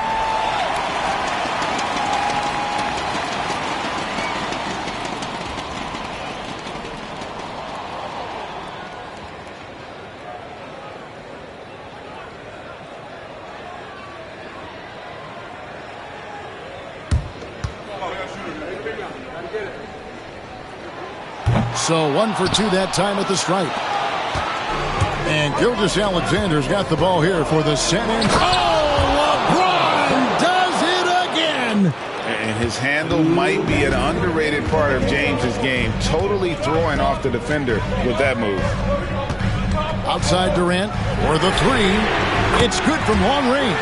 So 1 for 2 that time at the stripe. And Gilgeous-Alexander's got the ball here for the San Antonio. Oh, LeBron does it again. And His handle might be an underrated part of James's game, totally throwing off the defender with that move. Outside Durant for the three. It's good from long range.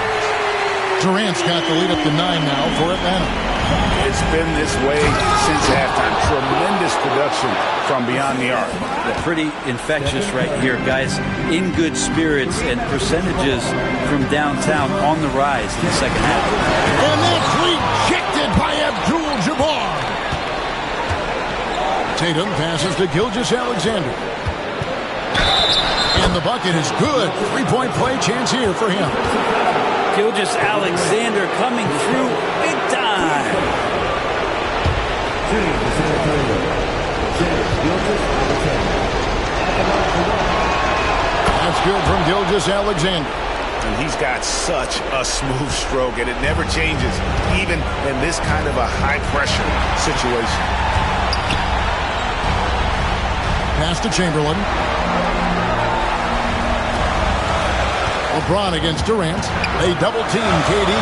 Durant's got the lead up to 9 now for Atlanta. It's been this way since halftime. Tremendous production from beyond the arc. Yeah, pretty infectious right here, guys. In good spirits and percentages from downtown on the rise in the second half. And that's rejected by Abdul-Jabbar. Tatum passes to Gilgeous-Alexander. And the bucket is good. 3-point play chance here for him. Gilgeous-Alexander coming through big time. That's good from Gilgeous-Alexander. And he's got such a smooth stroke, and it never changes, even in this kind of a high-pressure situation. Pass to Chamberlain. LeBron against Durant. They double-team KD.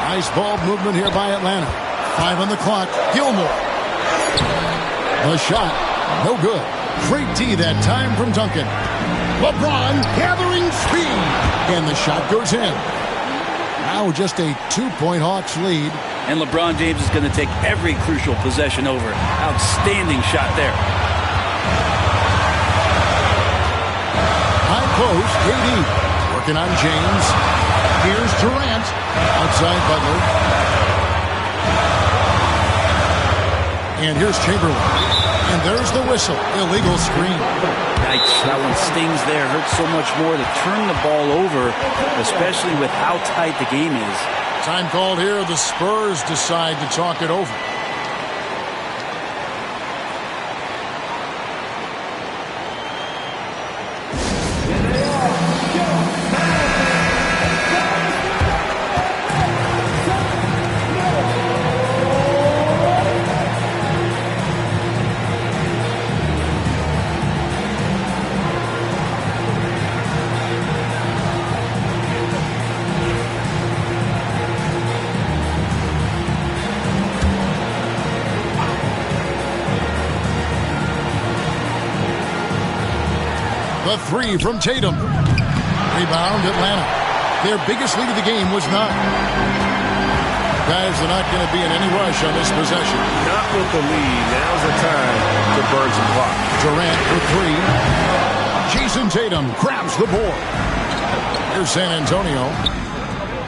Nice ball movement here by Atlanta. 5 on the clock. Gilmore. The shot. No good. Great D that time from Duncan. LeBron gathering speed. And the shot goes in. Now just a 2-point Hawks lead. And LeBron James is going to take every crucial possession over. Outstanding shot there. High post. KD. Working on James. Here's Durant. Outside Butler. And here's Chamberlain. And there's the whistle. Illegal screen. Yikes. That one stings there. Hurts so much more to turn the ball over, especially with how tight the game is. Time called here. The Spurs decide to talk it over. The three from Tatum. Rebound, Atlanta. Their biggest lead of the game was 9. Guys, they're not going to be in any rush on this possession. Not with the lead. Now's the time to burn some clock. Durant for 3. Jason Tatum grabs the board. Here's San Antonio.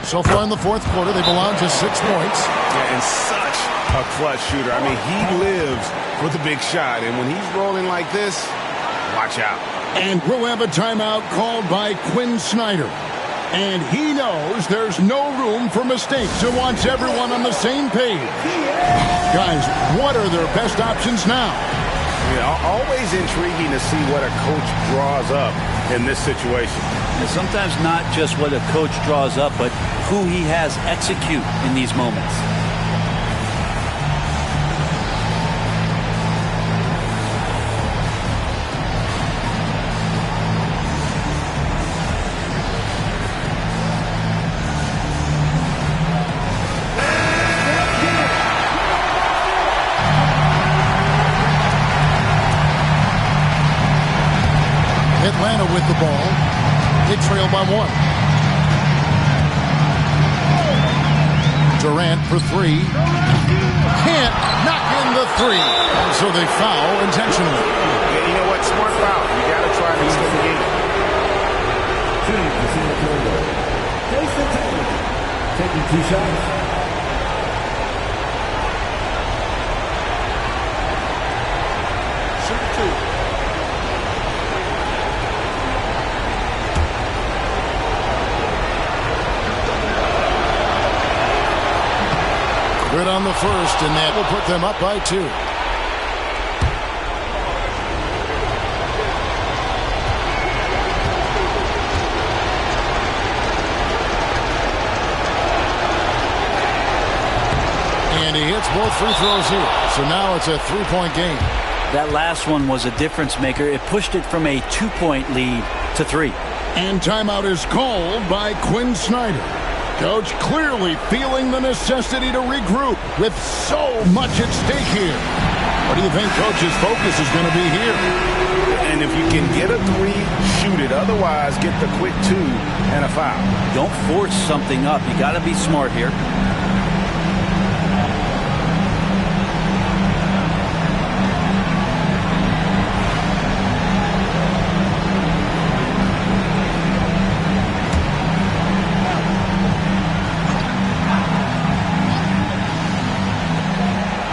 So far in the fourth quarter, they've allowed just 6 points. Yeah, and such a clutch shooter. I mean, he lives for the big shot. And when he's rolling like this, watch out. And we'll have a timeout called by Quinn Snyder. And he knows there's no room for mistakes and wants everyone on the same page. Guys, what are their best options now? Yeah, always intriguing to see what a coach draws up in this situation. And sometimes not just what a coach draws up, but who he has execute in these moments. Atlanta with the ball. They trail by 1. Durant for 3. Can't knock in the 3. So they foul intentionally. Yeah, you know what? Smart foul. You got to try to extend the game. Taking 2 shots. Good on the first, and that will put them up by 2. And he hits both free throws here. So now it's a 3-point game. That last one was a difference maker. It pushed it from a 2-point lead to 3. And timeout is called by Quinn Snyder. Coach clearly feeling the necessity to regroup with so much at stake here. What do you think Coach's focus is going to be here? And if you can get a 3, shoot it. Otherwise, get the quick 2 and a foul. Don't force something up. You got to be smart here.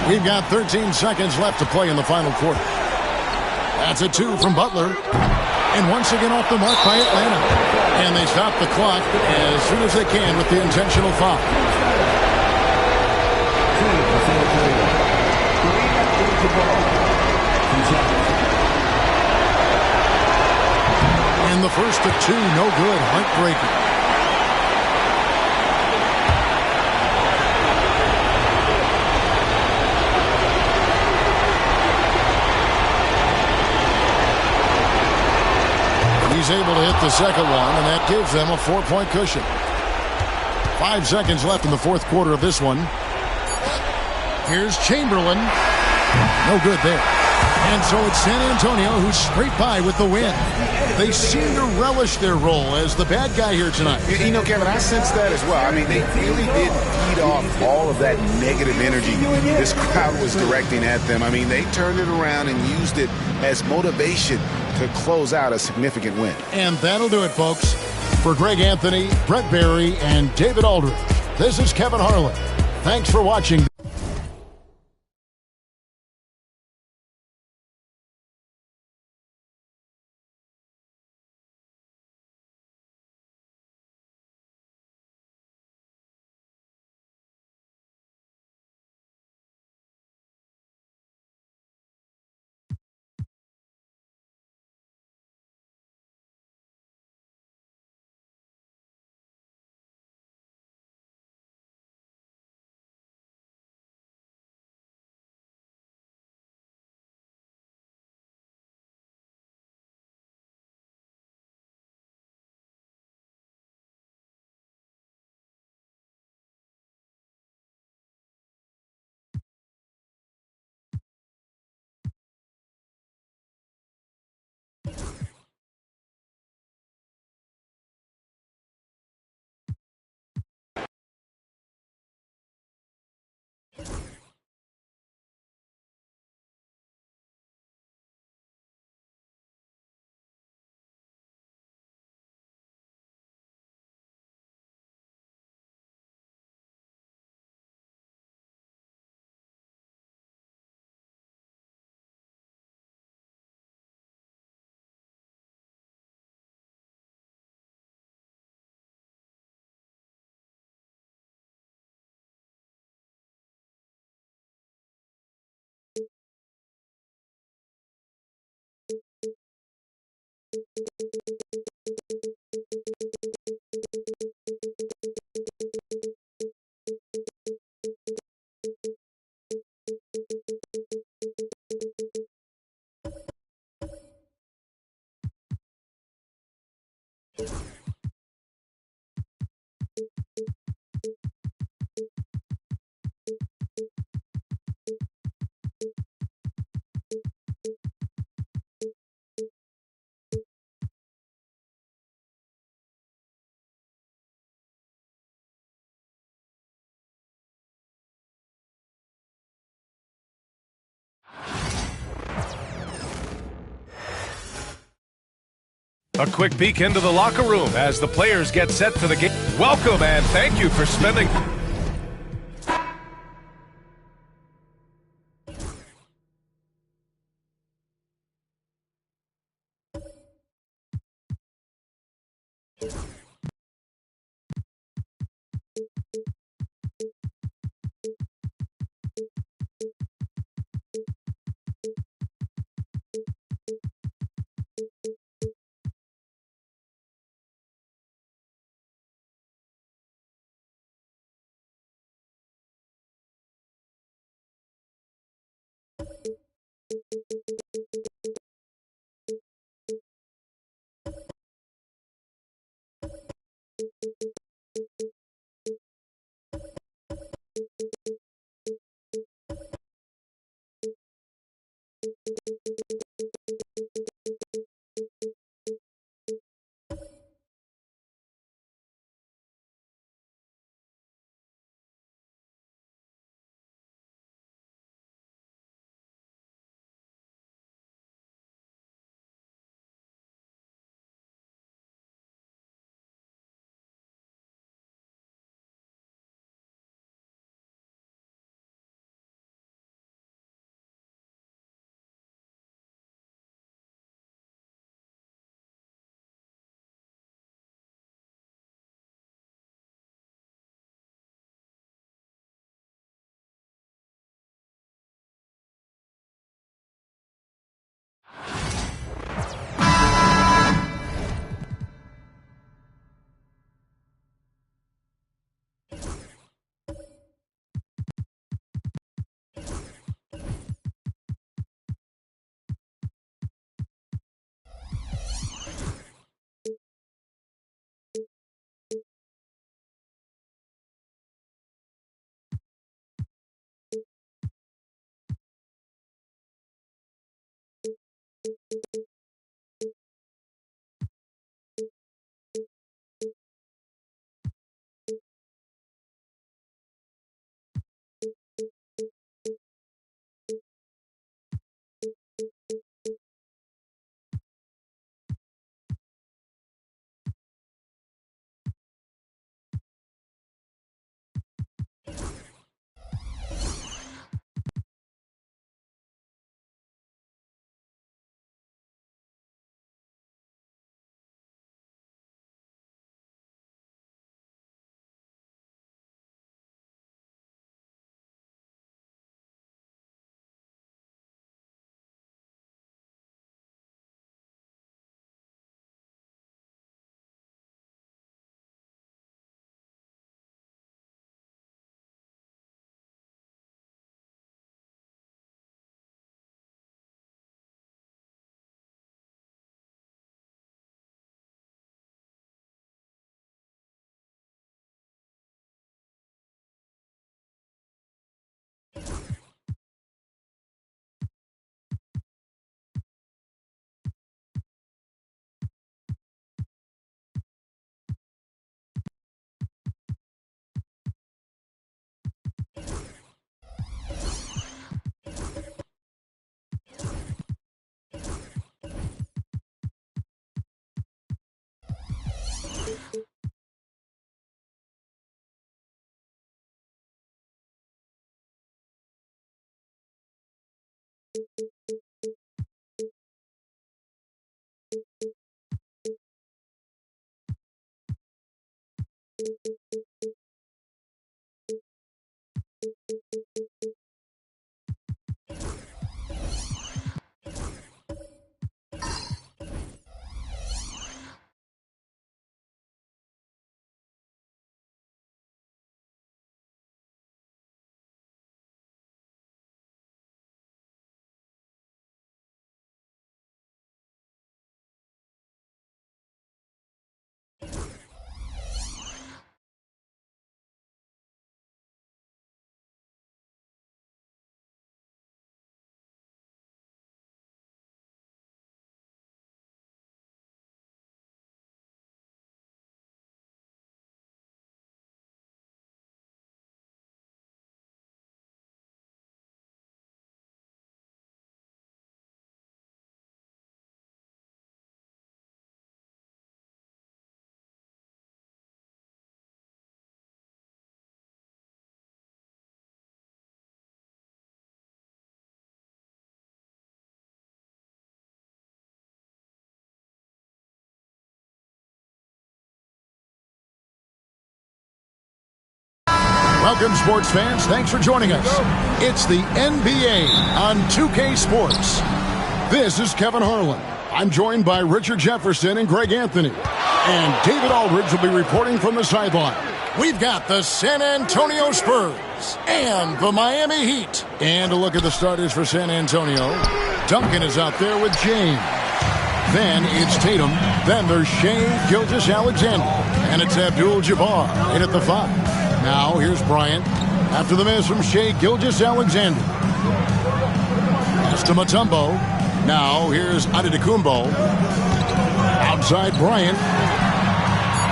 We've got 13 seconds left to play in the final quarter. That's a 2 from Butler. And once again off the mark by Atlanta. And they stop the clock as soon as they can with the intentional foul. And the first of 2, no good. Heartbreaking. He's able to hit the second one, and that gives them a 4-point cushion. 5 seconds left in the fourth quarter of this one. Here's Chamberlain. No good there. And so it's San Antonio who scraped by with the win. They seem to relish their role as the bad guy here tonight. You know, Kevin, I sense that as well. I mean, they really did feed off all of that negative energy this crowd was directing at them. I mean, they turned it around and used it as motivation to close out a significant win. And that'll do it, folks. For Greg Anthony, Brett Barry, and David Aldridge, this is Kevin Harlan. Thanks for watching. A quick peek into the locker room as the players get set for the game. Welcome and thank you for spending... Welcome, sports fans. Thanks for joining us. It's the NBA on 2K Sports. This is Kevin Harlan. I'm joined by Richard Jefferson and Greg Anthony. And David Aldridge will be reporting from the sideline. We've got the San Antonio Spurs and the Miami Heat. And a look at the starters for San Antonio. Duncan is out there with James. Then it's Tatum. Then there's Shai Gilgeous-Alexander. And it's Abdul-Jabbar in at the 5. Now, here's Bryant. After the miss from Shai Gilgeous-Alexander. Pass to Mutombo. Now, here's Antetokounmpo. Outside Bryant.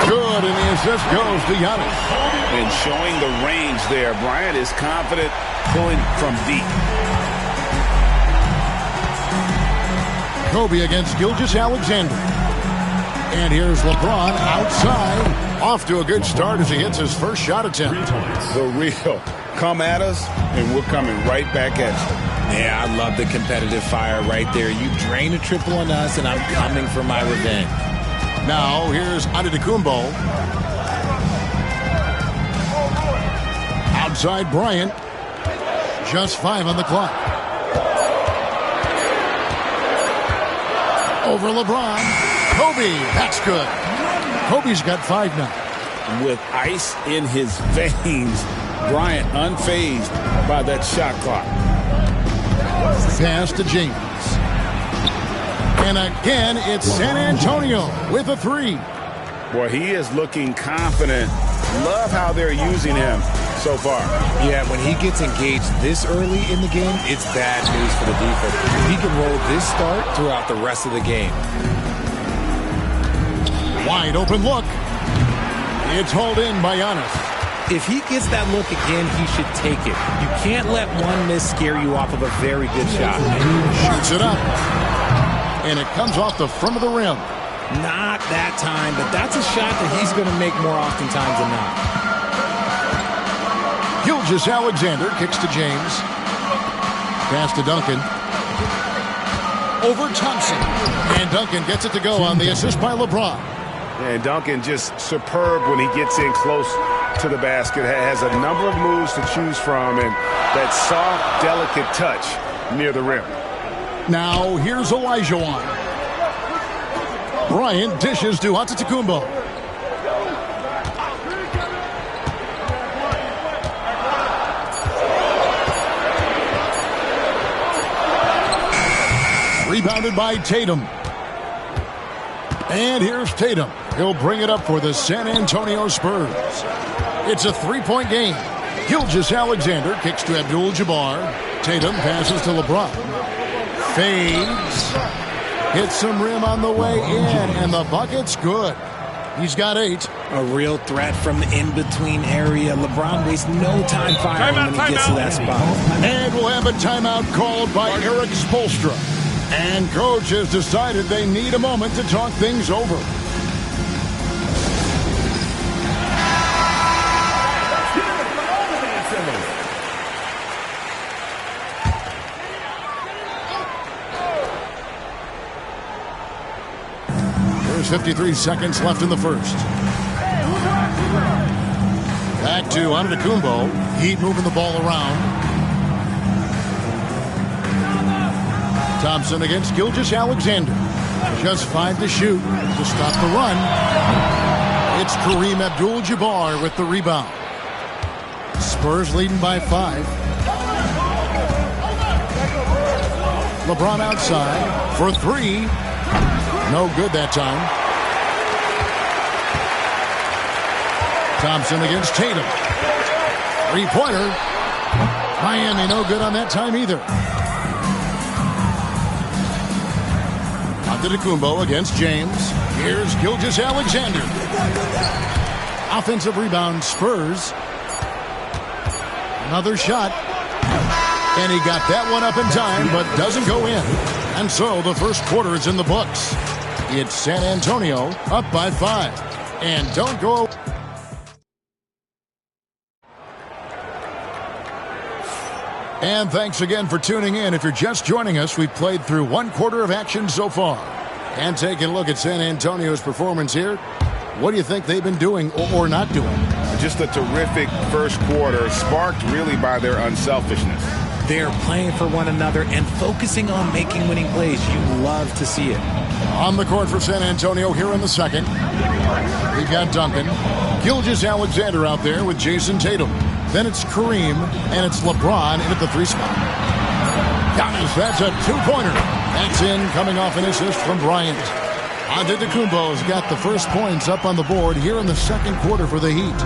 Good, and the assist goes to Giannis. And showing the range there. Bryant is confident pulling from deep. Kobe against Gilgeous-Alexander. And here's LeBron outside. Off to a good start as he hits his first shot attempt. The real. Come at us, and we're coming right back at you. Yeah, I love the competitive fire right there. You drain a triple on us, and I'm coming for my revenge. Now, here's Antetokounmpo. Outside Bryant. Just 5 on the clock. Over LeBron. Kobe, that's good. Kobe's got 5 now. With ice in his veins, Bryant unfazed by that shot clock. Pass to James. And again, it's San Antonio with a 3. Boy, he is looking confident. Love how they're using him so far. Yeah, when he gets engaged this early in the game, it's bad news for the defense. He can roll this start throughout the rest of the game. Wide open look. It's hauled in by Giannis. If he gets that look again, he should take it. You can't let one miss scare you off of a very good shot. Shoots it up. And it comes off the front of the rim. Not that time, but that's a shot that he's going to make more oftentimes than not. Gilgeous-Alexander kicks to James. Pass to Duncan. Over Thompson. And Duncan gets it to go on the assist by LeBron. And Duncan just superb when he gets in close to the basket. Has a number of moves to choose from, and that soft, delicate touch near the rim. Now here's Olajuwon. Bryant dishes to Antetokounmpo. Rebounded by Tatum. And here's Tatum. He'll bring it up for the San Antonio Spurs. It's a 3-point game. Gilgeous-Alexander kicks to Abdul-Jabbar. Tatum passes to LeBron. Fades. Hits some rim on the way in, and the bucket's good. He's got 8. A real threat from the in-between area. LeBron wastes no time firing when he gets to that spot. And we'll have a timeout called by Eric Spoelstra. And coach has decided they need a moment to talk things over. There's 53 seconds left in the first. Back to Antetokounmpo. Heat moving the ball around. Thompson against Gilgeous-Alexander. Just 5 to shoot to stop the run. It's Kareem Abdul-Jabbar with the rebound. Spurs leading by 5. LeBron outside for 3. No good that time. Thompson against Tatum. 3-pointer. Miami no good on that time either. Antetokounmpo against James. Here's Gilgeous-Alexander. Offensive rebound, Spurs. Another shot. And he got that one up in time, but doesn't go in. And so the first quarter is in the books. It's San Antonio up by 5. And don't go... And thanks again for tuning in. If you're just joining us, we've played through 1 quarter of action so far. And taking a look at San Antonio's performance here, what do you think they've been doing or not doing? Just a terrific first quarter, sparked really by their unselfishness. They're playing for one another and focusing on making winning plays. You love to see it. On the court for San Antonio here in the second. We've got Duncan. Gilgeous-Alexander out there with Jason Tatum. Then it's Kareem, and it's LeBron in at the 3 spot. Giannis, that's a 2-pointer. That's in, coming off an assist from Bryant. Antetokounmpo's got the first points up on the board here in the second quarter for the Heat.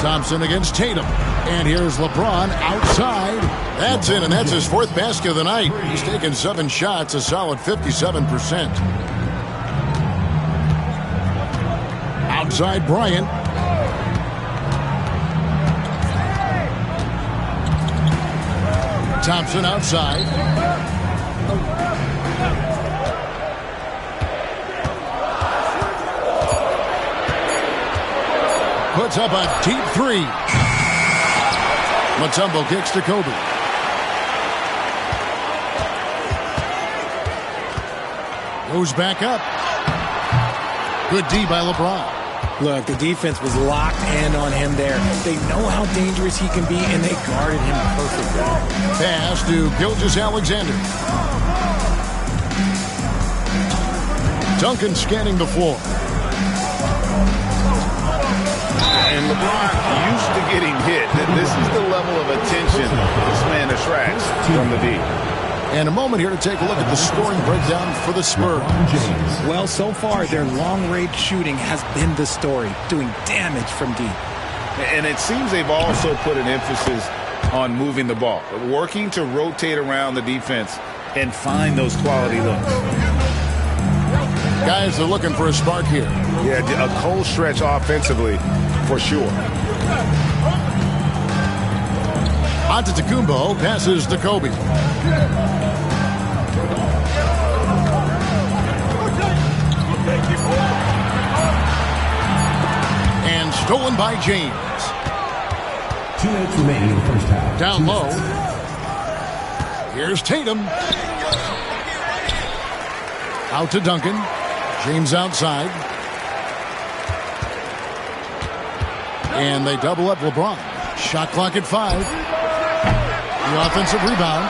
Thompson against Tatum. And here's LeBron outside. That's in, and that's his 4th basket of the night. He's taken 7 shots, a solid 57%. Outside Bryant. Thompson outside. Puts up a deep 3. Mutombo kicks to Kobe. Goes back up. Good D by LeBron. Look, the defense was locked in on him there. They know how dangerous he can be, and they guarded him perfectly. Pass to Gilgeous-Alexander. Duncan scanning the floor. And LeBron used to getting hit. This is the level of attention this man attracts from the D. And a moment here to take a look at the scoring breakdown for the Spurs. Well, so far, their long-range shooting has been the story, doing damage from deep. And it seems they've also put an emphasis on moving the ball, working to rotate around the defense and find those quality looks. Guys are looking for a spark here. Yeah, a cold stretch offensively, for sure. Antetokounmpo passes to Kobe. And stolen by James. 2 minutes remaining in the first half. Down low. Here's Tatum. Out to Duncan. James outside. And they double up LeBron. Shot clock at 5. The offensive rebound.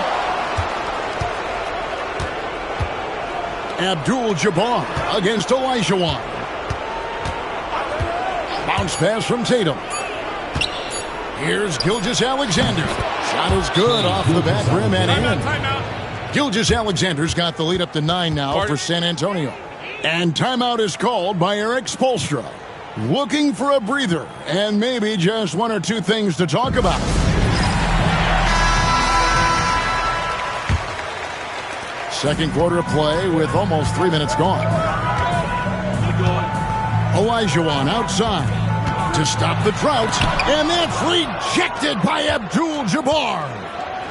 Abdul-Jabbar against Olajuwon. Bounce pass from Tatum. Here's Gilgeous-Alexander. Shot is good off the back rim and in. Gilgeous-Alexander's got the lead up to 9 now for San Antonio. And timeout is called by Eric Spoelstra. Looking for a breather and maybe just 1 or 2 things to talk about. Second quarter of play with almost 3 minutes gone. Olajuwon outside to stop the drought, and that's rejected by Abdul-Jabbar.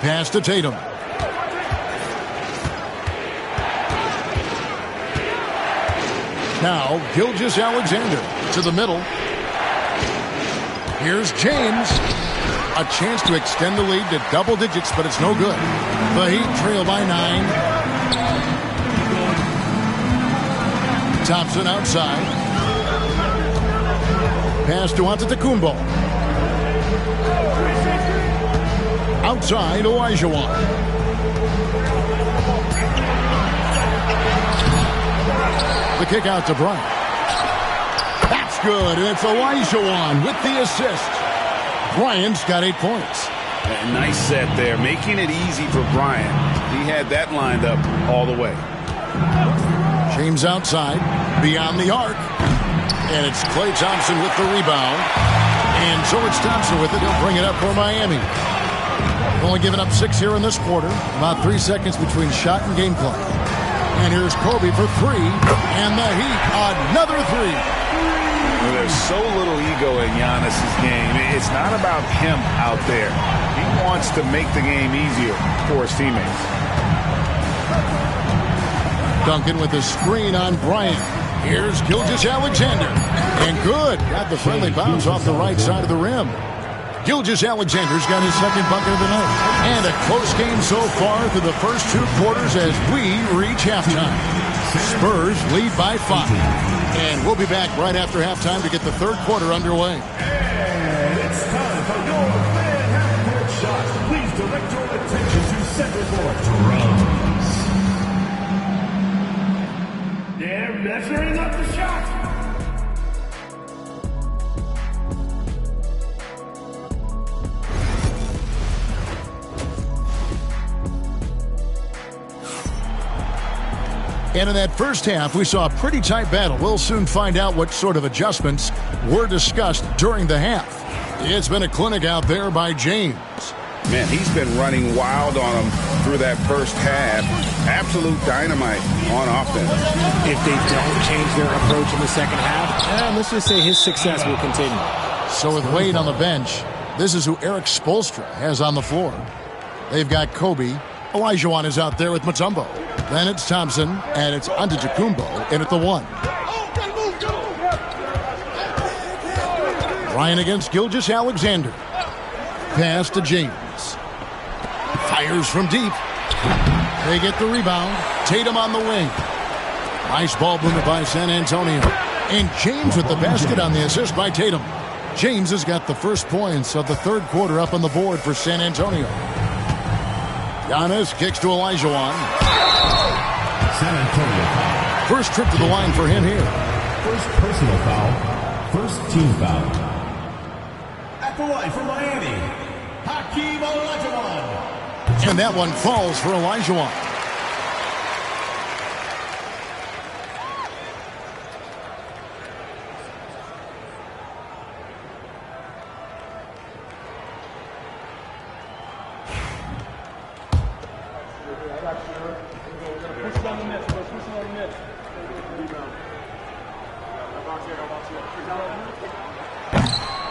Pass to Tatum. Now Gilgeous-Alexander to the middle. Here's James. A chance to extend the lead to double digits, but it's no good. The Heat trail by 9. Thompson outside. Pass to Antetokounmpo. Outside, Olajuwon. The kick out to Bryant. That's good, and it's Olajuwon with the assist. Bryant's got 8 points. A nice set there, making it easy for Bryant. He had that lined up all the way. James outside, beyond the arc. And it's Klay Thompson with the rebound. And so it's Thompson with it. He'll bring it up for Miami. Only giving up 6 here in this quarter. About 3 seconds between shot and game clock. And here's Kobe for 3. And the Heat, another 3. Well, there's so little ego in Giannis's game. It's not about him out there. He wants to make the game easier for his teammates. Duncan with the screen on Bryant. Here's Gilgeous-Alexander. And good. Got the friendly bounce off the right side of the rim. Gilgeous-Alexander's got his second bucket of the night. And a close game so far through the first 2 quarters as we reach halftime. Spurs lead by 5. And we'll be back right after halftime to get the third quarter underway. And it's time for your fan half-court shot. Please direct your attention to center court. Drums. They're measuring up the shot. And in that first half, we saw a pretty tight battle. We'll soon find out what sort of adjustments were discussed during the half. It's been a clinic out there by James. Man, he's been running wild on him through that first half. Absolute dynamite on offense. If they don't change their approach in the second half, let's just say his success will continue. So with Wade on the bench, this is who Eric Spoelstra has on the floor. They've got Kobe. Olajuwon is out there with Mutombo. Then it's Thompson, and it's Antetokounmpo in at the 1. Bryant against Gilgeous-Alexander. Pass to James. Fires from deep. They get the rebound. Tatum on the wing. Nice ball movement by San Antonio. And James with the basket on the assist by Tatum. James has got the first points of the third quarter up on the board for San Antonio. Giannis kicks to Olajuwon. San Antonio. First trip to the line for him here. First personal foul. First team foul. At the line for Miami, Hakeem Olajuwon. And that one falls for Olajuwon.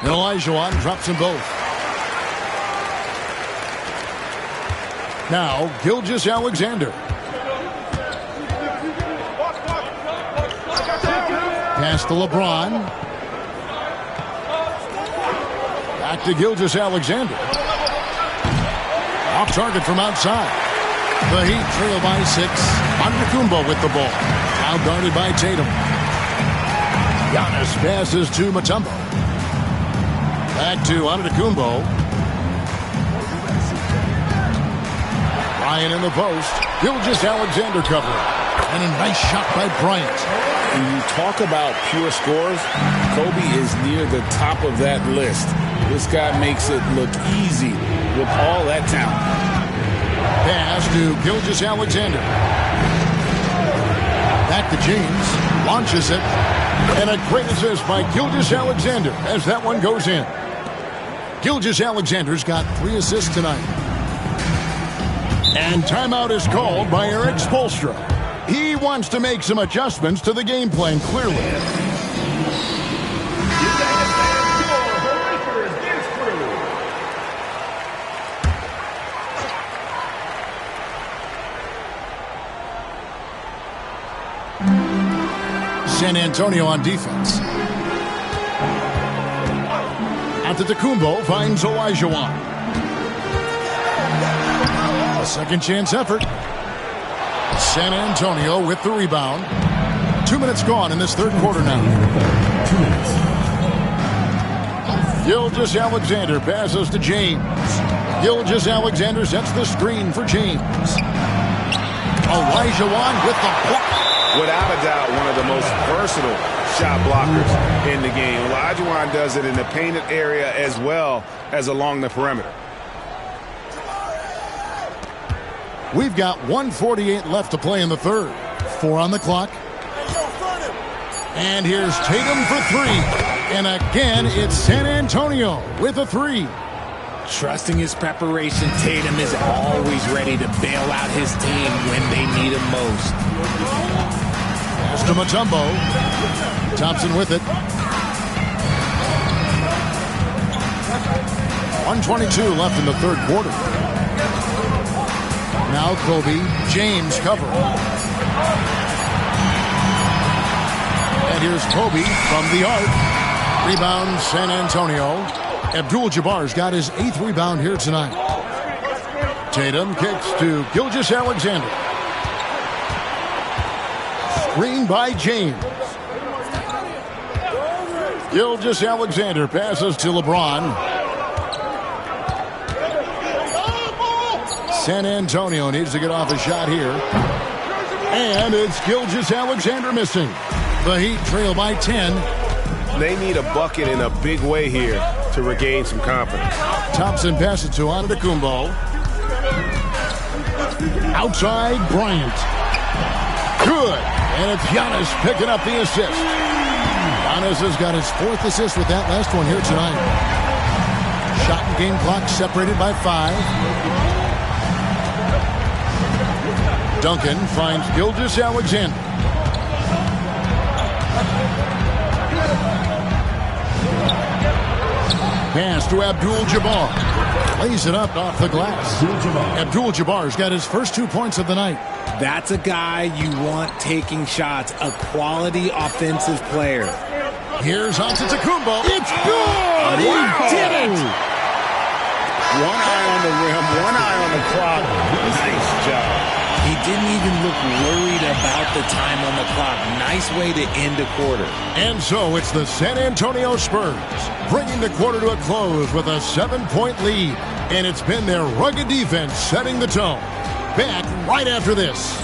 And Olajuwon drops them both. Now, Gilgeous-Alexander. Pass to LeBron. Back to Gilgeous-Alexander. Off target from outside. The Heat trail by 6. Antetokounmpo with the ball. Now guarded by Tatum. Giannis passes to Mutombo. Back to Antetokounmpo. Bryant in the post. Gilgeous-Alexander covering. And a nice shot by Bryant. When you talk about pure scores, Kobe is near the top of that list. This guy makes it look easy with all that talent. Pass to Gilgeous-Alexander. Back to James. Launches it. And a great assist by Gilgeous-Alexander as that one goes in. Gilgeous-Alexander's got 3 assists tonight. And timeout is called by Eric Spoelstra. He wants to make some adjustments to the game plan, clearly. San Antonio on defense. Antetokounmpo finds Olajuwon. A second chance effort. San Antonio with the rebound. 2 minutes gone in this third quarter now. 2 minutes. Gilgeous-Alexander passes to James. Gilgeous-Alexander sets the screen for James. Olajuwon with the block. Without a doubt, one of the most versatile shot blockers in the game. Olajuwon does it in the painted area as well as along the perimeter. We've got 1:48 left to play in the third. 4 on the clock. And here's Tatum for 3. And again, it's San Antonio with a 3. Trusting his preparation, Tatum is always ready to bail out his team when they need him most. Pass to Mutombo. Thompson with it. 1:22 left in the third quarter. Now Kobe, James cover. And here's Kobe from the arc. Rebound San Antonio. Abdul-Jabbar's got his 8th rebound here tonight. Tatum kicks to Gilgeous-Alexander. Screen by James. Gilgeous-Alexander passes to LeBron. San Antonio needs to get off a shot here. And it's Gilgeous-Alexander missing. The Heat trail by 10. They need a bucket in a big way here to regain some confidence. Thompson passes to Antetokounmpo. Outside, Bryant. Good. And it's Giannis picking up the assist. Giannis has got his 4th assist with that last one here tonight. Shot and game clock separated by 5. Duncan finds Gilgeous-Alexander. Pass to Abdul-Jabbar. Lays it up off the glass. Abdul-Jabbar's got his first 2 points of the night. That's a guy you want taking shots, a quality offensive player. Here's Antetokounmpo. It's good! He did it! One eye on the rim, one eye on the clock. Nice job. He didn't even look worried about the time on the clock. Nice way to end a quarter. And so it's the San Antonio Spurs bringing the quarter to a close with a 7-point lead. And it's been their rugged defense setting the tone. Back right after this.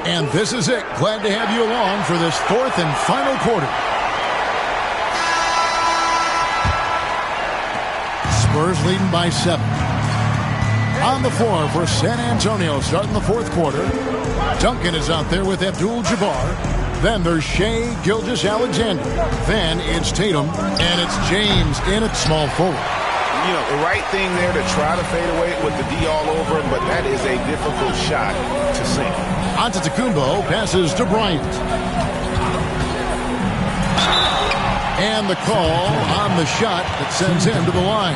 And this is it. Glad to have you along for this 4th and final quarter. Spurs leading by 7. On the floor for San Antonio starting the 4th quarter. Duncan is out there with Abdul-Jabbar. Then there's Shea Gilgeous-Alexander. Then it's Tatum. And it's James in at small forward. You know, the right thing there to try to fade away with the D all over him, but that is a difficult shot to sink. Antetokounmpo passes to Bryant. And the call on the shot that sends him to the line.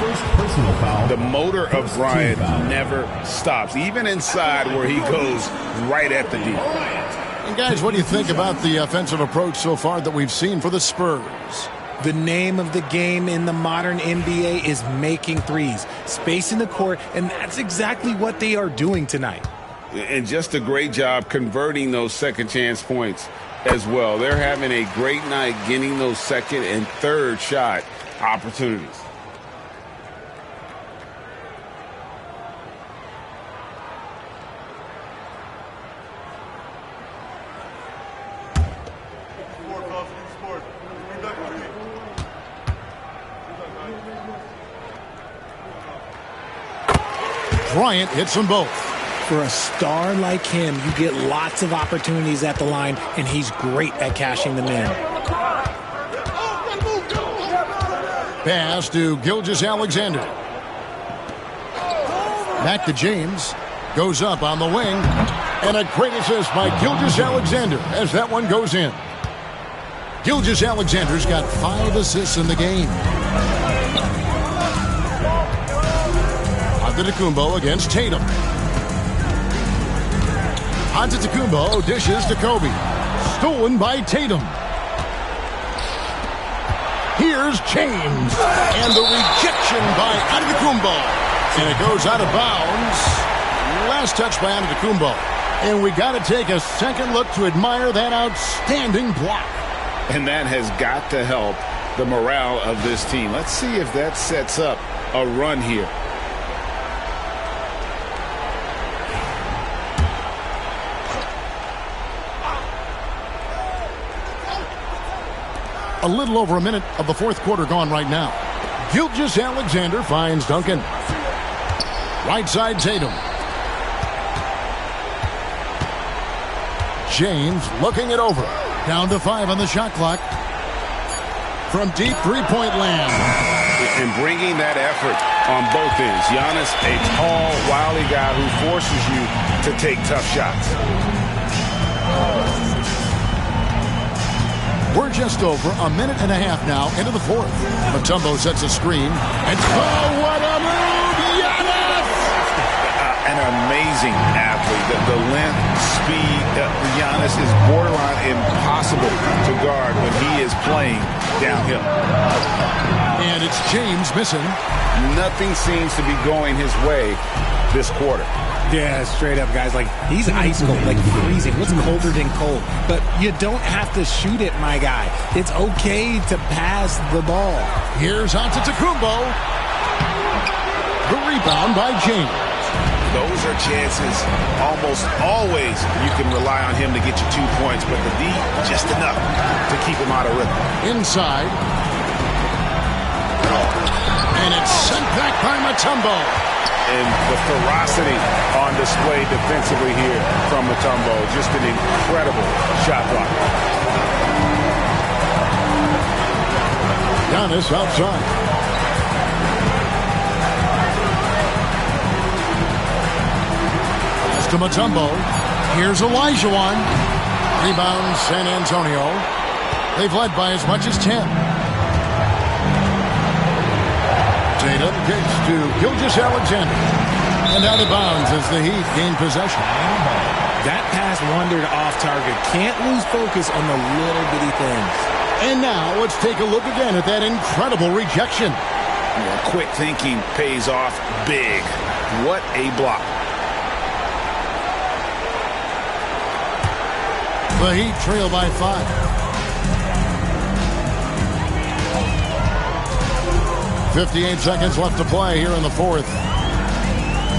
First personal foul. The motor of Bryant never stops, even inside where he goes right at the D. And guys, what do you think about the offensive approach so far that we've seen for the Spurs? The name of the game in the modern NBA is making threes, spacing the court, and that's exactly what they are doing tonight. And just a great job converting those second chance points as well. They're having a great night getting those second and third shot opportunities. Bryant hits them both. For a star like him, you get lots of opportunities at the line, and he's great at cashing them in. Pass to Gilgeous-Alexander. Back to James. Goes up on the wing. And a great assist by Gilgeous-Alexander as that one goes in. Gilgeous-Alexander's got 5 assists in the game. Antetokounmpo against Tatum. Antetokounmpo dishes to Kobe. Stolen by Tatum. Here's James. And the rejection by Antetokounmpo. And it goes out of bounds. Last touch by Antetokounmpo. And we got to take a second look to admire that outstanding block. And that has got to help the morale of this team. Let's see if that sets up a run here. A little over a minute of the fourth quarter gone right now. Gilgeous-Alexander finds Duncan. Right side Tatum. James looking it over. Down to 5 on the shot clock. From deep three-point land. And bringing that effort on both ends. Giannis, a tall, wily guy who forces you to take tough shots. We're just over a minute and a half now into the fourth. Mutombo sets a screen. And oh, what a move! Giannis! An amazing athlete. The length, speed. Giannis is borderline impossible to guard when he is playing downhill. And it's James missing. Nothing seems to be going his way this quarter. Yeah, straight up, guys. Like, he's ice cold, like freezing. What's colder than cold? But you don't have to shoot it, my guy. It's okay to pass the ball. Here's Antetokounmpo. The rebound by James. Those are chances almost always you can rely on him to get you 2 points, but the D, just enough to keep him out of rhythm. Inside. And it's sent back by Mutombo. And the ferocity on display defensively here from Mutombo. Just an incredible shot block. Giannis outside. Pass to Mutombo. Here's Olajuwon. Rebound San Antonio. They've led by as much as 10. Tatum kicks to Gilgeous-Alexander. And out of bounds as the Heat gain possession. That pass wandered off target. Can't lose focus on the little bitty things. And now let's take a look again at that incredible rejection. Yeah, quick thinking pays off big. What a block. The Heat trail by 5. 58 seconds left to play here in the fourth.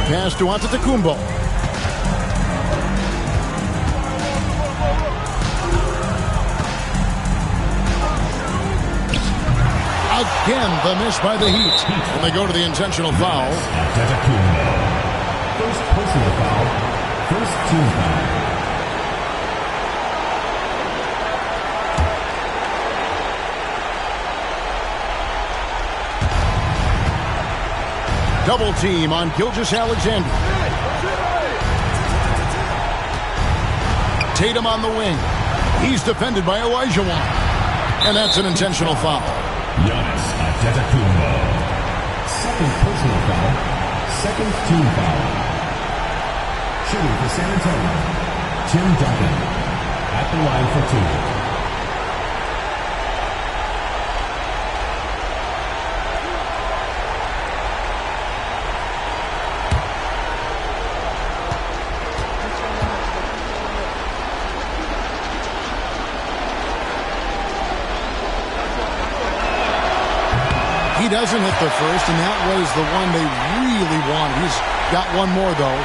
Pass to Antetokounmpo. Again, the miss by the Heat. And they go to the intentional foul. First personal foul. First team foul. Double team on Gilgeous-Alexander. Tatum on the wing. He's defended by Olajuwon. And that's an intentional foul. Giannis Antetokounmpo. Second personal foul. Second team foul. Shooting for San Antonio, Tim Duncan. At the line for 2. He doesn't hit the first, and that was the one they really wanted. He's got one more, though.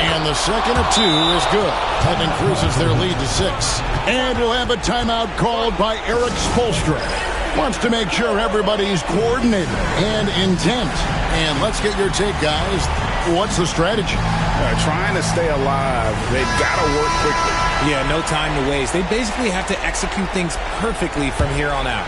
And the second of 2 is good. That increases their lead to 6. And we'll have a timeout called by Eric Spoelstra. Wants to make sure everybody's coordinated and intent. And let's get your take, guys. What's the strategy? Trying to stay alive. They've got to work quickly. Yeah, no time to waste. They basically have to execute things perfectly from here on out.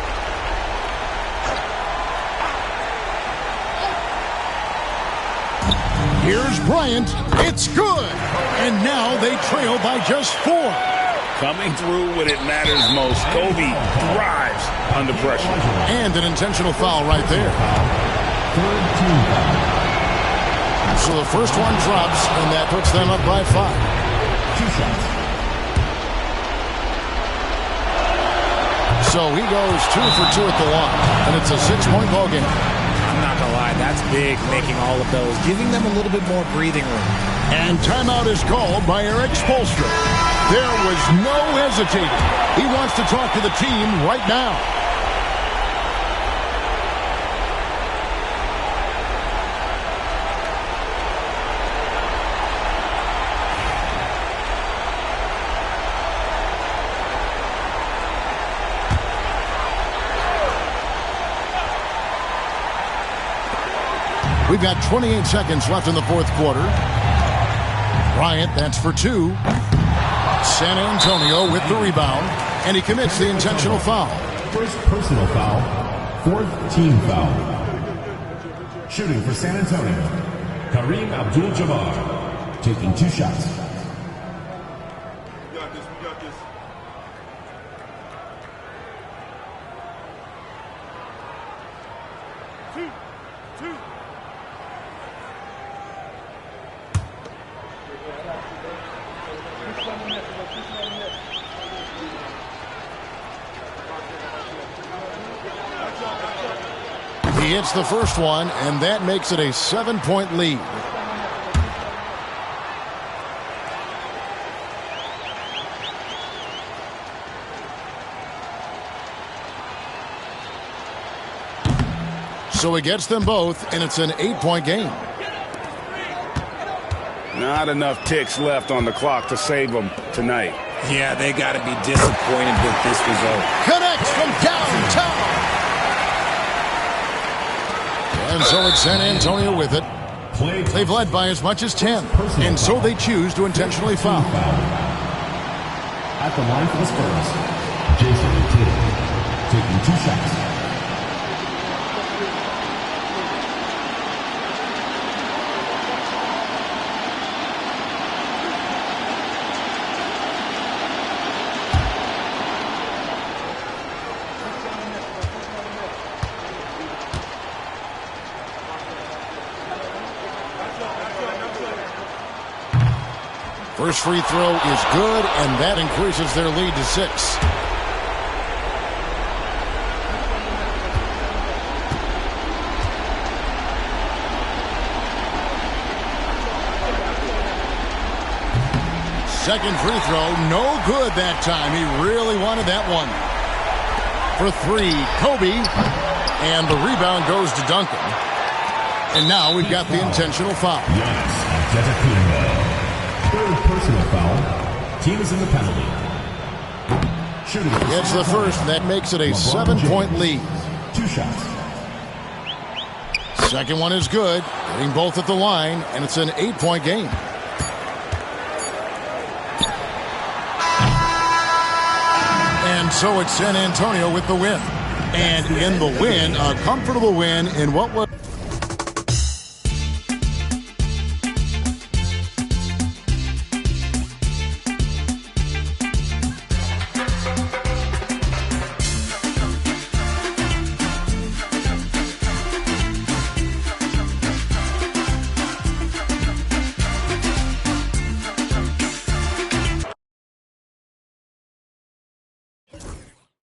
Here's Bryant. It's good. And now they trail by just 4. Coming through when it matters most. Kobe thrives under pressure. And an intentional foul right there. Third team foul. So the first one drops, and that puts them up by 5. 2 shots. So he goes 2 for 2 at the line, and it's a 6-point ball game. I'm not going to lie, that's big, making all of those, giving them a little bit more breathing room. And timeout is called by Eric Spoelstra. There was no hesitating. He wants to talk to the team right now. We've got 28 seconds left in the fourth quarter. Bryant, that's for 2. San Antonio with the rebound, and he commits the intentional foul. First personal foul, 4th team foul. Shooting for San Antonio, Kareem Abdul-Jabbar, taking 2 shots. We got this. Two. He hits the first one, and that makes it a 7-point lead. So he gets them both, and it's an 8-point game. Not enough ticks left on the clock to save them tonight. Yeah, they got to be disappointed with this result. Connects from downtown. And so it's San Antonio with it. They've led by as much as 10, and so they choose to intentionally foul. At the line for the Spurs, Jason Tatum, taking 2 shots. First free throw is good, and that increases their lead to 6. Second free throw, no good that time. He really wanted that one. For 3, Kobe, and the rebound goes to Duncan. And now we've got the intentional foul. Third personal foul. Team is in the penalty. Shooting. Gets the first. That makes it a 7-point lead. 2 shots. Second one is good. Getting both at the line, and it's an 8-point game. And so it's San Antonio with the win. And in the win, a comfortable win in what was